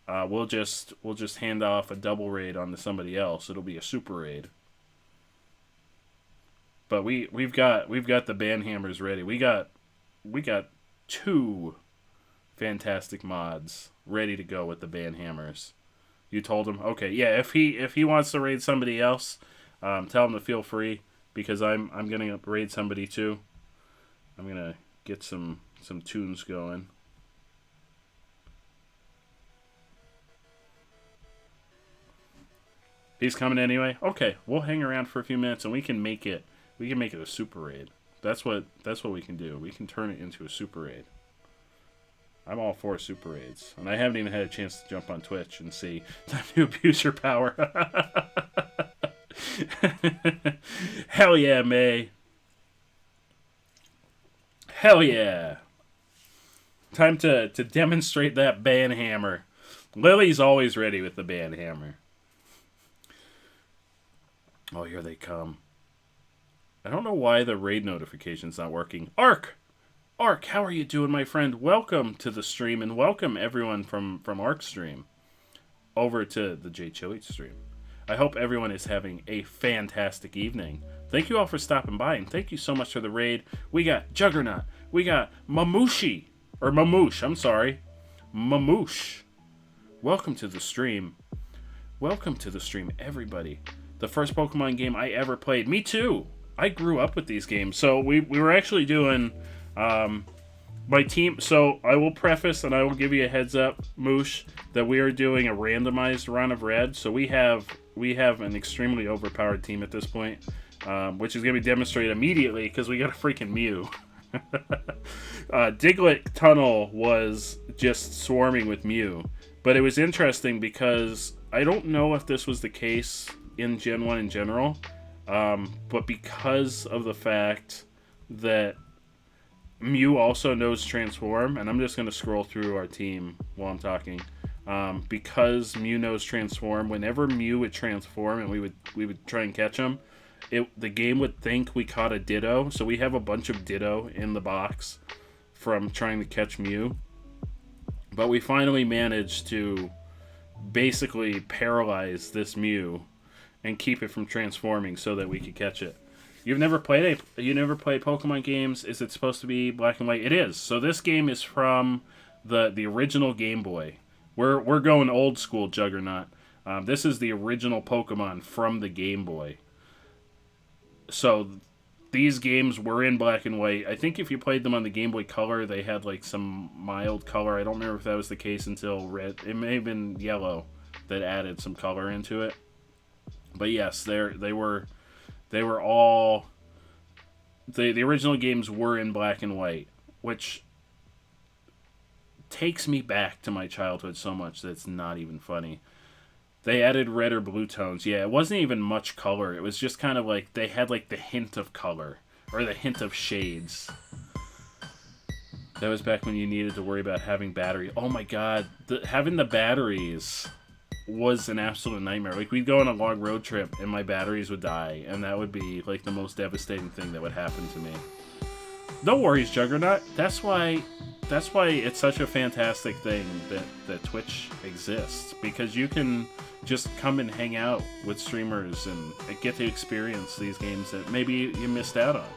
we'll just hand off a double raid onto somebody else. It'll be a super raid. But we've got the banhammers ready. We got 2 fantastic mods ready to go with the banhammers. You told him? Okay, yeah, if he wants to raid somebody else, tell him to feel free, because I'm gonna raid somebody too. I'm gonna get some tunes going. He's coming anyway? Okay, we'll hang around for a few minutes and we can make it a super raid. That's what we can do. We can turn it into a super raid. I'm all for super raids. And I haven't even had a chance to jump on Twitch and see time to abuse your power. Hell yeah, May. Hell yeah. Time to demonstrate that banhammer. Lily's always ready with the banhammer. Oh, here they come. I don't know why the raid notification's not working. Ark, how are you doing, my friend? Welcome to the stream, and welcome everyone from Ark's stream over to the J Chili stream. I hope everyone is having a fantastic evening. Thank you all for stopping by, and thank you so much for the raid. We got Juggernaut. We got Mamoosh. I'm sorry. Mamoosh. Welcome to the stream. Welcome to the stream, everybody. The first Pokemon game I ever played. Me too. I grew up with these games. So we were actually doing my team. So I will preface and I will give you a heads up, Moosh, that we are doing a randomized run of Red. So we have an extremely overpowered team at this point, which is going to be demonstrated immediately because we got a freaking Mew. Diglett Tunnel was just swarming with Mew. But it was interesting because I don't know if this was the case in Gen 1 in general, but because of the fact that Mew also knows Transform, and I'm just going to scroll through our team while I'm talking, because Mew knows Transform, whenever Mew would transform and we would try and catch him, the game would think we caught a Ditto, so we have a bunch of Ditto in the box from trying to catch Mew, but we finally managed to basically paralyze this Mew and keep it from transforming so that we could catch it. You never played Pokemon games? Is it supposed to be black and white? It is. So this game is from the original Game Boy. We're going old school, Juggernaut. This is the original Pokemon from the Game Boy. So these games were in black and white. I think if you played them on the Game Boy Color, they had like some mild color. I don't remember if that was the case until Red. It may have been Yellow that added some color into it. But yes, they were all the original games were in black and white, which takes me back to my childhood so much that it's not even funny. They added red or blue tones. Yeah, it wasn't even much color. It was just kind of like they had like the hint of color or the hint of shades. That was back when you needed to worry about having battery. Oh my god, having the batteries was an absolute nightmare. Like, we'd go on a long road trip and my batteries would die, and that would be like the most devastating thing that would happen to me. No worries, Juggernaut. That's why it's such a fantastic thing that Twitch exists, because you can just come and hang out with streamers and get to experience these games that maybe you missed out on.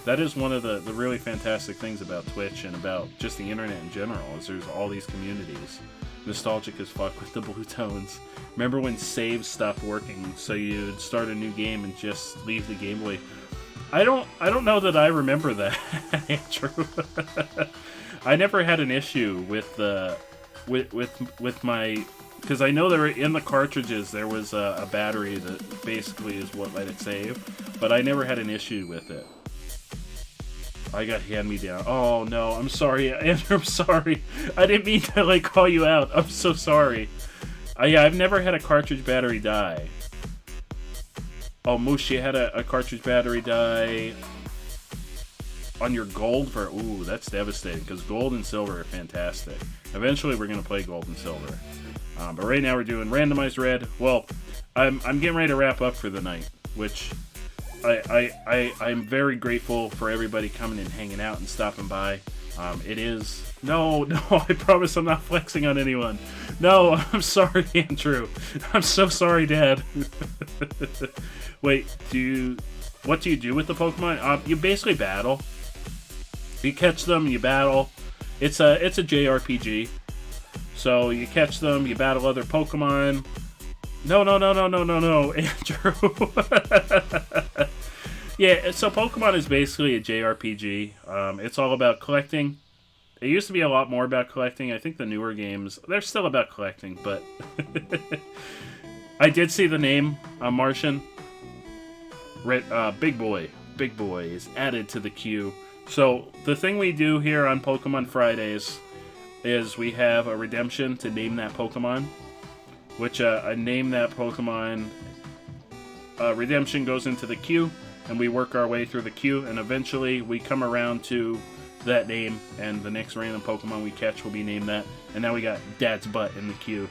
That is one of the really fantastic things about Twitch and about just the internet in general, is there's all these communities. Nostalgic as fuck with the blue tones. Remember when saves stopped working, so you'd start a new game and just leave the Game Boy? I don't know that I remember that, Andrew. I never had an issue with my, because I know there were in the cartridges there was a battery that basically is what let it save. but I never had an issue with it. I got hand-me-down. Oh, no, I'm sorry, Andrew, I'm sorry. I didn't mean to, like, call you out. I'm so sorry. Yeah, I've never had a cartridge battery die. Oh, Moosh, you had a cartridge battery die on your gold for... Ooh, that's devastating, because gold and silver are fantastic. Eventually, we're going to play gold and silver. But right now, we're doing randomized red. Well, I'm getting ready to wrap up for the night, which... I'm very grateful for everybody coming and hanging out and stopping by. It is... No, I promise I'm not flexing on anyone. No, I'm sorry, Andrew. I'm so sorry, Dad. Wait, what do you do with the Pokemon? You basically battle. You catch them, you battle. It's a JRPG. So you catch them, you battle other Pokemon. No, Andrew. Yeah, so Pokemon is basically a JRPG. It's all about collecting. It used to be a lot more about collecting. I think the newer games, they're still about collecting, but... I did see the name, Martian. Big Boy is added to the queue. So, the thing we do here on Pokemon Fridays is we have a redemption to name that Pokemon. Which, I name that Pokemon, redemption goes into the queue, and we work our way through the queue, and eventually we come around to that name, and the next random Pokemon we catch will be named that, and now we got Dad's butt in the queue.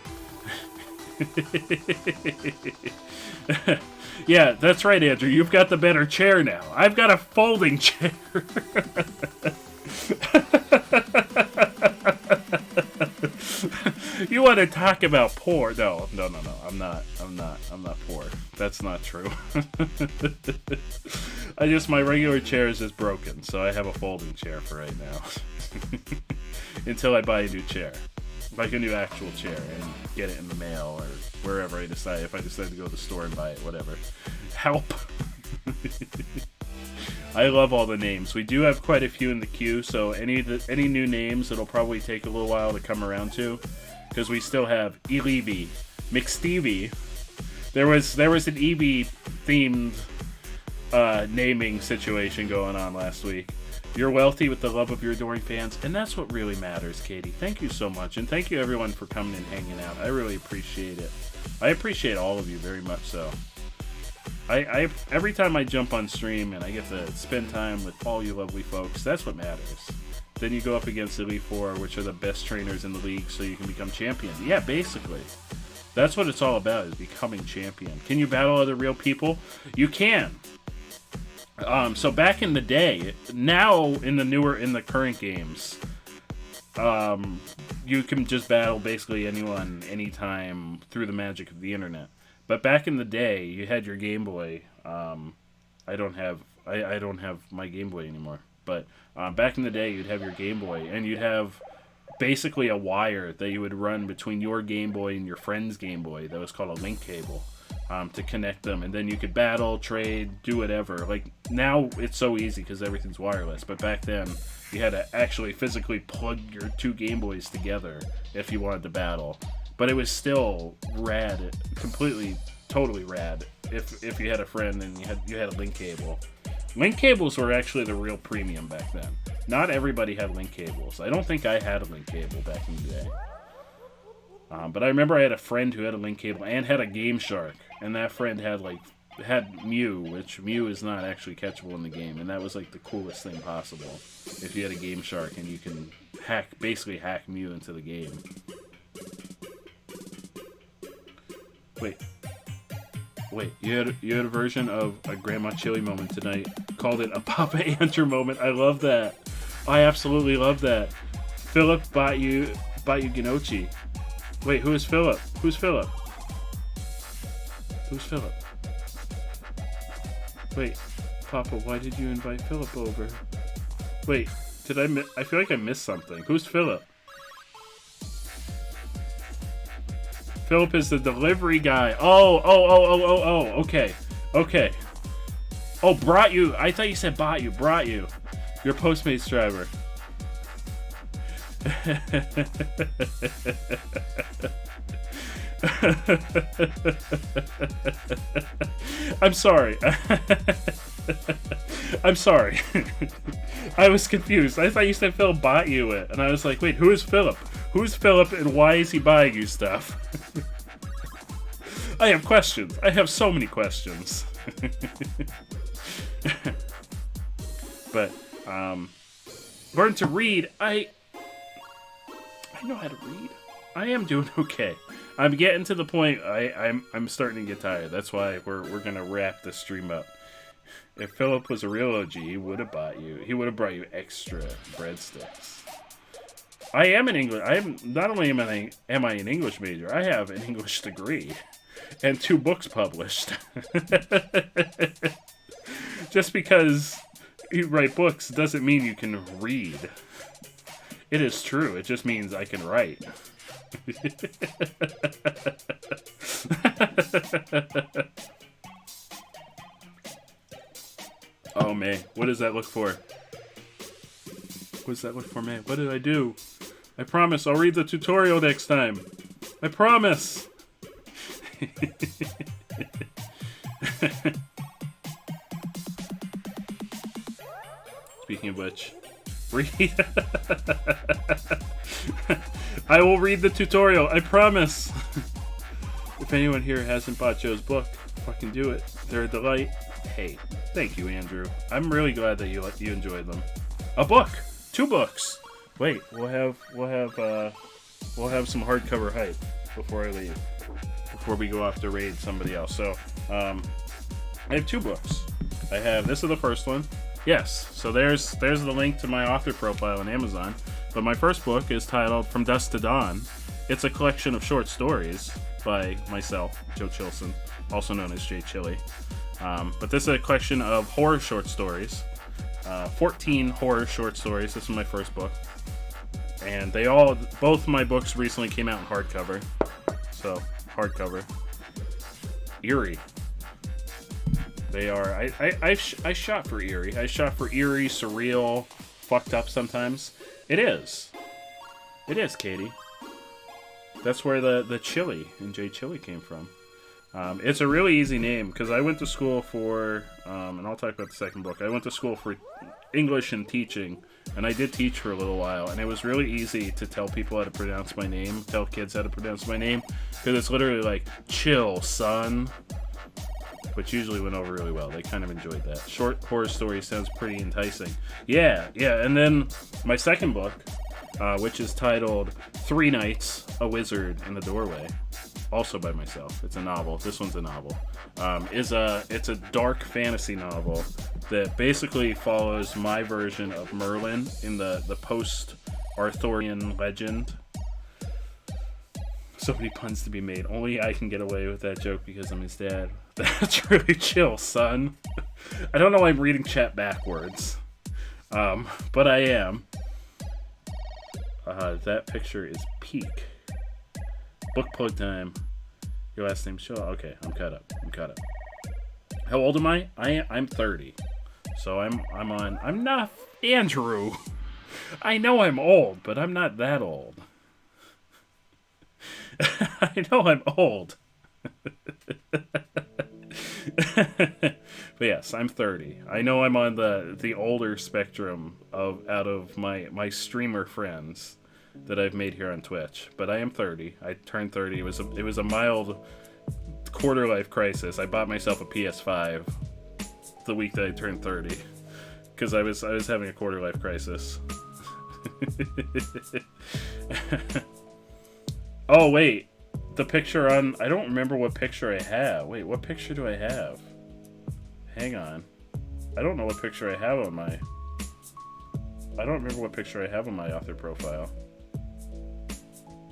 Yeah, that's right, Andrew, you've got the better chair now. I've got a folding chair. You want to talk about poor? No. I'm not poor. That's not true. My regular chair is just broken, so I have a folding chair for right now. Until I buy a new chair. Like a new actual chair and get it in the mail or wherever if I decide to go to the store and buy it, whatever. Help. I love all the names. We do have quite a few in the queue, so any new names, it'll probably take a little while to come around to, because we still have Eevee, McStevie. There was an Eevee themed naming situation going on last week. You're wealthy with the love of your adoring fans, and that's what really matters, Katie. Thank you so much, and thank you everyone for coming and hanging out. I really appreciate it. I appreciate all of you very much so. I every time I jump on stream and I get to spend time with all you lovely folks, that's what matters. Then you go up against Elite Four, which are the best trainers in the league, so you can become champion. Yeah, basically. That's what it's all about, is becoming champion. Can you battle other real people? You can. So back in the day, now in the current games, you can just battle basically anyone, anytime through the magic of the internet. But back in the day, you had your Game Boy. I don't have my Game Boy anymore. But back in the day, you'd have your Game Boy, and you'd have basically a wire that you would run between your Game Boy and your friend's Game Boy. That was called a link cable. To connect them, and then you could battle, trade, do whatever. Like, now it's so easy because everything's wireless, but back then you had to actually physically plug your two Game Boys together if you wanted to battle. But it was still rad, completely, totally rad, if you had a friend and you had a link cable. Link cables were actually the real premium back then. Not everybody had link cables. I don't think I had a link cable back in the day. But I remember I had a friend who had a link cable and had a Game Shark, and that friend had Mew, which Mew is not actually catchable in the game, and that was like the coolest thing possible. If you had a Game Shark and you can basically hack Mew into the game. Wait, you had a version of a Grandma Chili moment tonight. Called it a Papa Andrew moment. I love that. I absolutely love that. Philip bought you Ginochi. Wait, who is Philip? Who's Philip? Who's Philip? Wait, Papa, why did you invite Philip over? Wait, I feel like I missed something. Who's Philip? Philip is the delivery guy. Oh, okay. Oh, brought you. I thought you said bought you. Brought you. Your Postmates driver. I'm sorry. I'm sorry. I was confused. I thought you said Philip bought you it. And I was like, wait, who is Philip? Who's Philip and why is he buying you stuff? I have questions. I have so many questions. But, learn to read. I know how to read. I am doing okay. I'm getting to the point. I'm starting to get tired. That's why we're gonna wrap this stream up. If Philip was a real OG, he would have bought you. He would have brought you extra breadsticks. I am an English. I am not only am I an English major. I have an English degree and 2 books published. Just because you write books doesn't mean you can read. It is true. It just means I can write. Oh, man. What does that look for? What does that look for, man? What did I do? I promise I'll read the tutorial next time. I promise. Speaking of which, read. I will read the tutorial. I promise. If anyone here hasn't bought Joe's book, fucking do it. They're a delight. Hey, thank you, Andrew. I'm really glad that you enjoyed them. A book, 2 books. Wait, we'll have some hardcover hype before I leave. Before we go off to raid somebody else. So, I have 2 books. This is the first one. Yes, so there's the link to my author profile on Amazon. But my first book is titled From Dusk to Dawn. It's a collection of short stories by myself, Joe Chilson, also known as Jay Chili. But this is a collection of horror short stories. 14 horror short stories. This is my first book. And both my books recently came out in hardcover. So, hardcover. Eerie. They are. I shot for eerie. I shot for eerie, surreal, fucked up sometimes. It is, Katie. That's where the chili in J Chili came from. It's a really easy name because I went to school for, and I'll talk about the second book. I went to school for English and teaching, and I did teach for a little while, and it was really easy to tell people how to pronounce my name, tell kids how to pronounce my name, because it's literally like, chill, son. Which usually went over really well. They kind of enjoyed that. Short horror story sounds pretty enticing. Yeah. And then my second book, which is titled 3 Nights, A Wizard in the Doorway, also by myself. It's a novel. This one's a novel. It's a dark fantasy novel that basically follows my version of Merlin in the post-Arthurian legend. So many puns to be made. Only I can get away with that joke because I'm his dad. That's really chill, son. I don't know why I'm reading chat backwards. But I am. That picture is peak. Book plug time. Your last name's Shaw. Okay, I'm caught up. How old am I? I'm 30. So I'm not Andrew. I know I'm old, but I'm not that old. I know I'm old. But yes, I'm 30. I know I'm on the older spectrum out of my streamer friends that I've made here on Twitch. But I am 30. I turned 30. It was a mild quarter life crisis. I bought myself a PS5 the week that I turned 30 because I was having a quarter life crisis. Oh wait. The picture on... I don't remember what picture I have. Wait, what picture do I have? Hang on. I don't know what picture I have on my... I don't remember what picture I have on my author profile.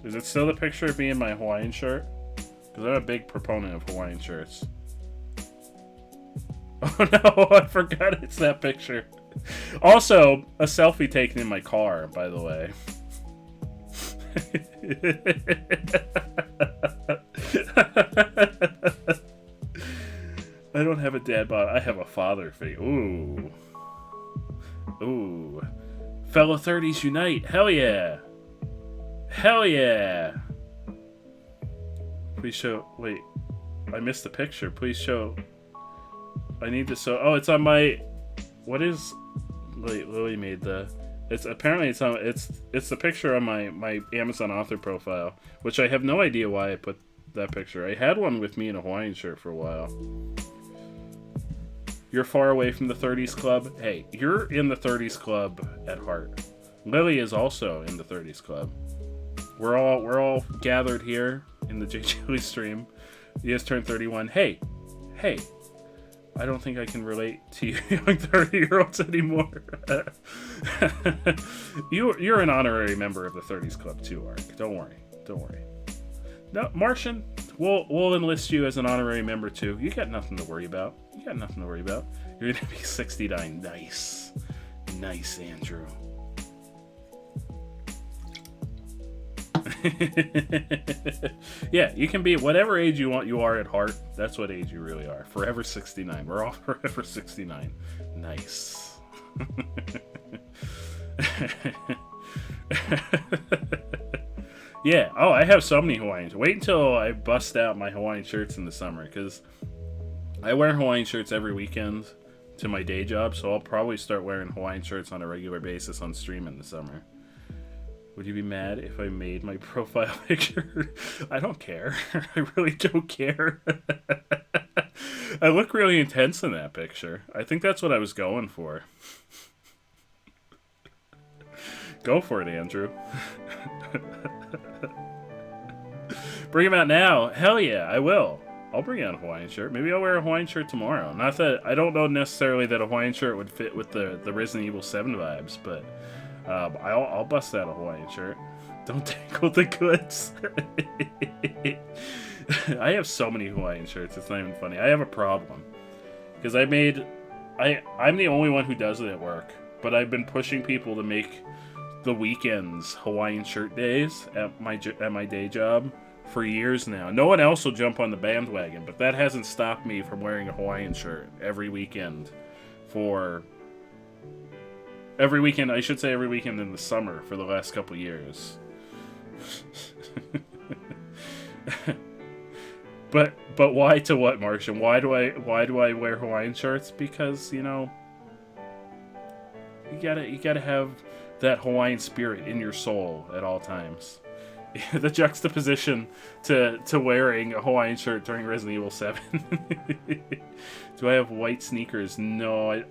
Is it still the picture of me in my Hawaiian shirt? Because I'm a big proponent of Hawaiian shirts. Oh no, I forgot it's that picture. Also, a selfie taken in my car, by the way. I don't have a dad bod, I have a father figure. Ooh. Fellow 30s unite. Hell yeah. Please show. Wait, I missed the picture. Please show. I need to show. Oh, it's on my. What is? Wait, Lily made the. It's apparently it's on. It's the picture on my Amazon author profile, which I have no idea why I put that picture. I had one with me in a Hawaiian shirt for a while. You're far away from the 30s club. Hey, you're in the 30s club at heart. Lily is also in the 30s club. We're all gathered here in the J Chili stream. He has turned 31. Hey, I don't think I can relate to you young 30-year-olds anymore. You're an honorary member of the 30s club too, Ark. Don't worry. No, Martian, we'll enlist you as an honorary member too. You got nothing to worry about. You're gonna be 69. Nice, Andrew. Yeah, you can be whatever age you want. You are at heart. That's what age you really are. Forever 69. We're all forever 69. Nice. Yeah. Oh, I have so many Hawaiians. Wait until I bust out my Hawaiian shirts in the summer, because I wear Hawaiian shirts every weekend to my day job, so I'll probably start wearing Hawaiian shirts on a regular basis on stream in the summer. Would you be mad if I made my profile picture? I don't care. I really don't care. I look really intense in that picture. I think that's what I was going for. Go for it, Andrew. Bring him out now. Hell yeah, I will. I'll bring out a Hawaiian shirt. Maybe I'll wear a Hawaiian shirt tomorrow. Not that I don't know necessarily that a Hawaiian shirt would fit with the Resident Evil 7 vibes, but I'll bust out a Hawaiian shirt. Don't tangle the goods. I have so many Hawaiian shirts. It's not even funny. I have a problem because I'm the only one who does it at work, but I've been pushing people to make the weekends Hawaiian shirt days at my day job for years now. No one else will jump on the bandwagon, but that hasn't stopped me from wearing a Hawaiian shirt every weekend every weekend in the summer for the last couple years. But why to what, Martian? Why do I wear Hawaiian shirts? Because, you know, you gotta have that Hawaiian spirit in your soul at all times. The juxtaposition to wearing a Hawaiian shirt during Resident Evil 7. Do I have white sneakers? No,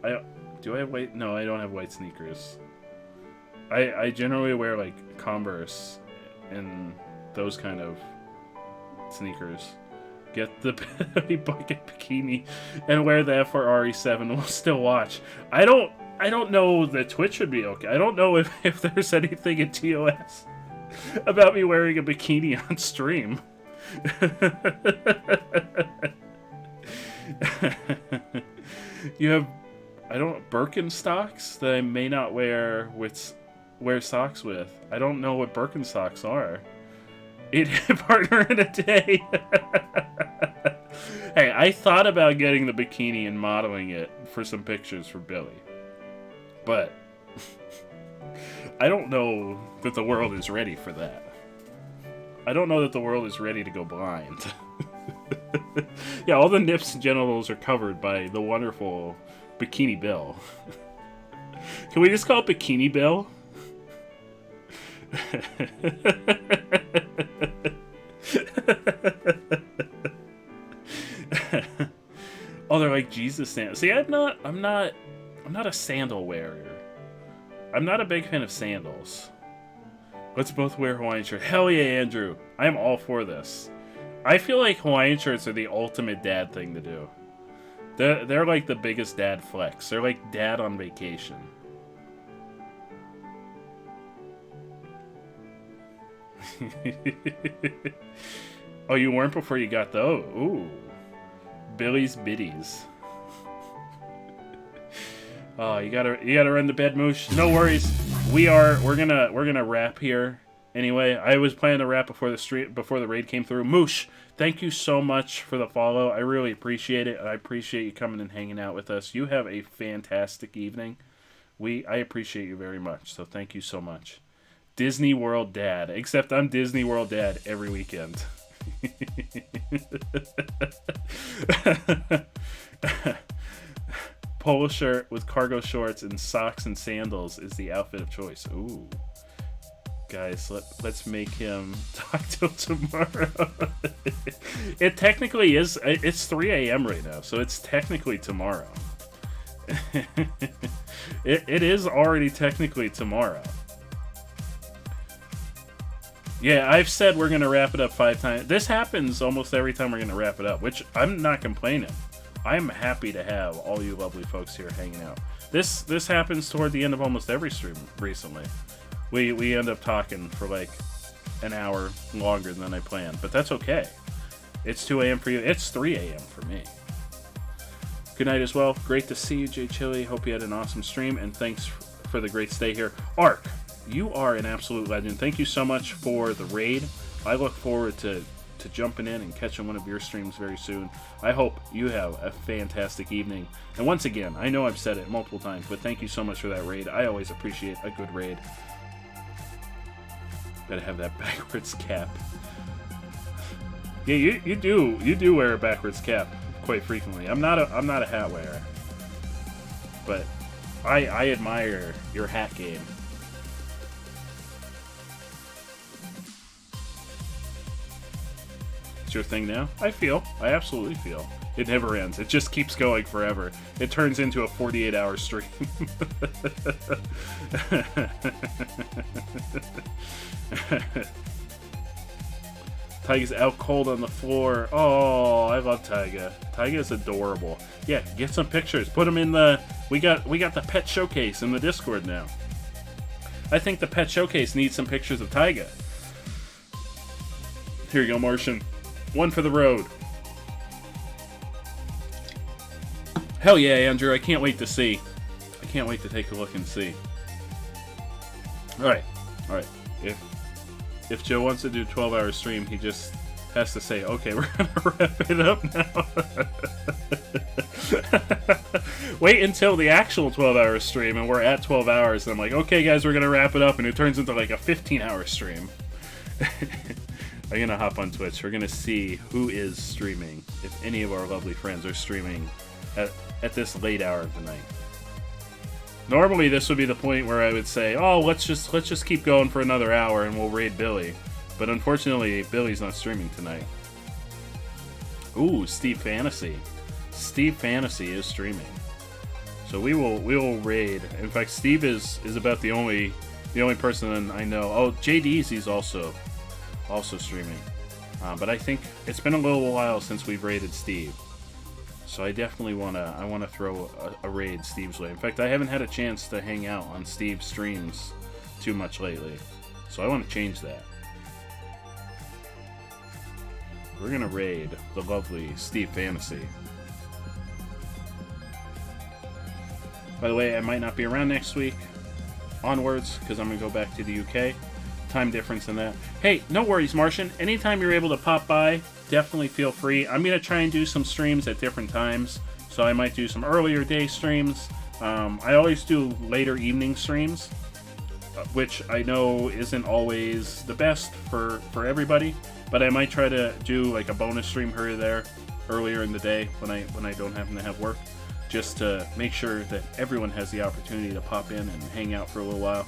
do I have white? No, I don't have white sneakers. I generally wear like Converse and those kind of sneakers. Get the bucket bikini and wear that for RE7. We'll still watch. I don't know that Twitch would be okay. I don't know if there's anything in TOS about me wearing a bikini on stream. You have, Birkenstocks that I may not wear socks with. I don't know what Birkenstocks are. 8 partner in a day. Hey, I thought about getting the bikini and modeling it for some pictures for Billy. But I don't know that the world is ready for that. I don't know that the world is ready to go blind. Yeah, all the nips and genitals are covered by the wonderful Bikini Bill. Can we just call it Bikini Bill? Oh, they're like Jesus sandals. See, I'm not a sandal wearer. I'm not a big fan of sandals. Let's both wear Hawaiian shirts. Hell yeah, Andrew. I am all for this. I feel like Hawaiian shirts are the ultimate dad thing to do. They're like the biggest dad flex. They're like dad on vacation. Oh, you weren't before you got those? Ooh. Billy's Biddies. Oh, you gotta run to bed, Moosh. No worries. We're gonna wrap here. Anyway, I was planning to wrap before the raid came through. Moosh, thank you so much for the follow. I really appreciate it. I appreciate you coming and hanging out with us. You have a fantastic evening. I appreciate you very much. So thank you so much. Disney World Dad. Except I'm Disney World Dad every weekend. Polo shirt with cargo shorts and socks and sandals is the outfit of choice. Ooh. Guys, let's make him talk till tomorrow. It technically is. It's 3 a.m. right now, so it's technically tomorrow. It is already technically tomorrow. Yeah, I've said we're going to wrap it up 5 times. This happens almost every time we're going to wrap it up, which I'm not complaining. I'm happy to have all you lovely folks here hanging out. This happens toward the end of almost every stream recently. We end up talking for like an hour longer than I planned, but that's okay. It's 2 a.m. for you. It's 3 a.m. for me. Good night as well. Great to see you, Jay Chili. Hope you had an awesome stream, and thanks for the great stay here. Ark, you are an absolute legend. Thank you so much for the raid. I look forward to jumping in and catching one of your streams very soon. I hope you have a fantastic evening. And once again, I know I've said it multiple times, but thank you so much for that raid. I always appreciate a good raid. Gotta have that backwards cap. Yeah, you do wear a backwards cap quite frequently. I'm not a hat wearer, but I admire your hat game. It's your thing now? I absolutely feel. It never ends. It just keeps going forever. It turns into a 48-hour stream. Tyga's out cold on the floor. Oh, I love Tyga. Tyga's adorable. Yeah, get some pictures. Put them in the... We got the pet showcase in the Discord now. I think the pet showcase needs some pictures of Tyga. Here you go, Martian. One for the road. Hell yeah, Andrew. I can't wait to see. I can't wait to take a look and see. Alright. If Joe wants to do a 12-hour stream, he just has to say, okay, we're going to wrap it up now. Wait until the actual 12-hour stream, and we're at 12 hours, and I'm like, okay, guys, we're going to wrap it up, and it turns into like a 15-hour stream. I'm going to hop on Twitch. We're going to see who is streaming, if any of our lovely friends are streaming at this late hour of the night. Normally, this would be the point where I would say, oh, let's just keep going for another hour and we'll raid Billy. But unfortunately, Billy's not streaming tonight. Ooh, Steve Fantasy. Steve Fantasy is streaming. So we will raid. In fact, Steve is about the only person I know. Oh, JD's also streaming. But I think it's been a little while since we've raided Steve. So I definitely wanna throw a raid Steve's way. In fact, I haven't had a chance to hang out on Steve's streams too much lately. So I want to change that. We're gonna raid the lovely Steve Fantasy. By the way, I might not be around next week onwards because I'm gonna go back to the UK. Time difference in that. Hey, no worries, Martian. Anytime you're able to pop by, definitely feel free. I'm going to try and do some streams at different times. So I might do some earlier day streams. I always do later evening streams, which I know isn't always the best for everybody. But I might try to do like a bonus stream here or there earlier in the day when I don't happen to have work, just to make sure that everyone has the opportunity to pop in and hang out for a little while.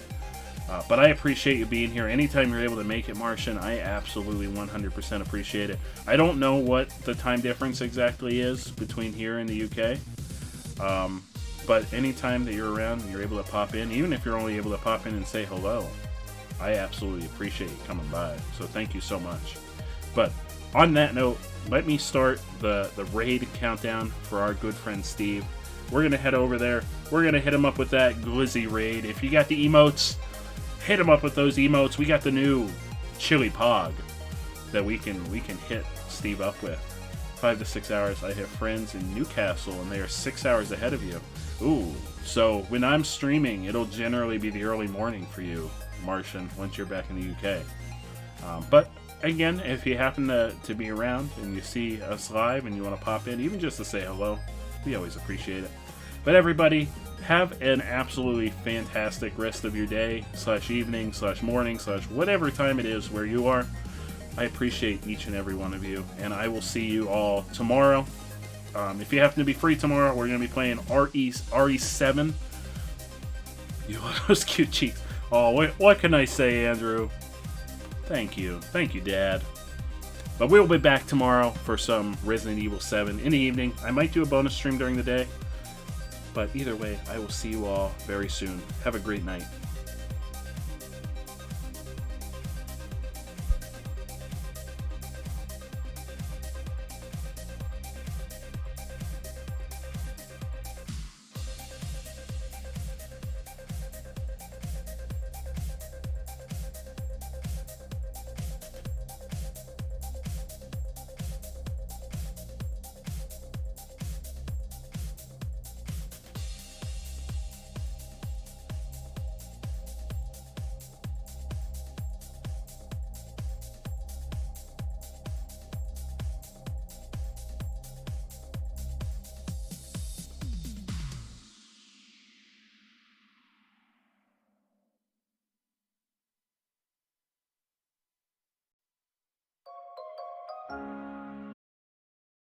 But I appreciate you being here. Anytime you're able to make it, Martian, I absolutely 100% appreciate it. I don't know what the time difference exactly is between here and the UK. But anytime that you're around and you're able to pop in, even if you're only able to pop in and say hello, I absolutely appreciate you coming by. So thank you so much. But on that note, let me start the raid countdown for our good friend Steve. We're going to head over there. We're going to hit him up with that glizzy raid. If you got the emotes, hit him up with those emotes. We got the new Chili Pog that we can hit Steve up with. 5 to 6 hours. I have friends in Newcastle, and they are 6 hours ahead of you. Ooh, so when I'm streaming, it'll generally be the early morning for you, Martian, once you're back in the UK. But again, if you happen to be around and you see us live and you want to pop in, even just to say hello, we always appreciate it. But everybody, have an absolutely fantastic rest of your day, /evening, /morning, /whatever time it is where you are. I appreciate each and every one of you, and I will see you all tomorrow. If you happen to be free tomorrow, we're going to be playing RE7. You have those cute cheeks. Oh, what can I say, Andrew? Thank you, Dad. But we'll be back tomorrow for some Resident Evil 7 in the evening. I might do a bonus stream during the day. But either way, I will see you all very soon. Have a great night.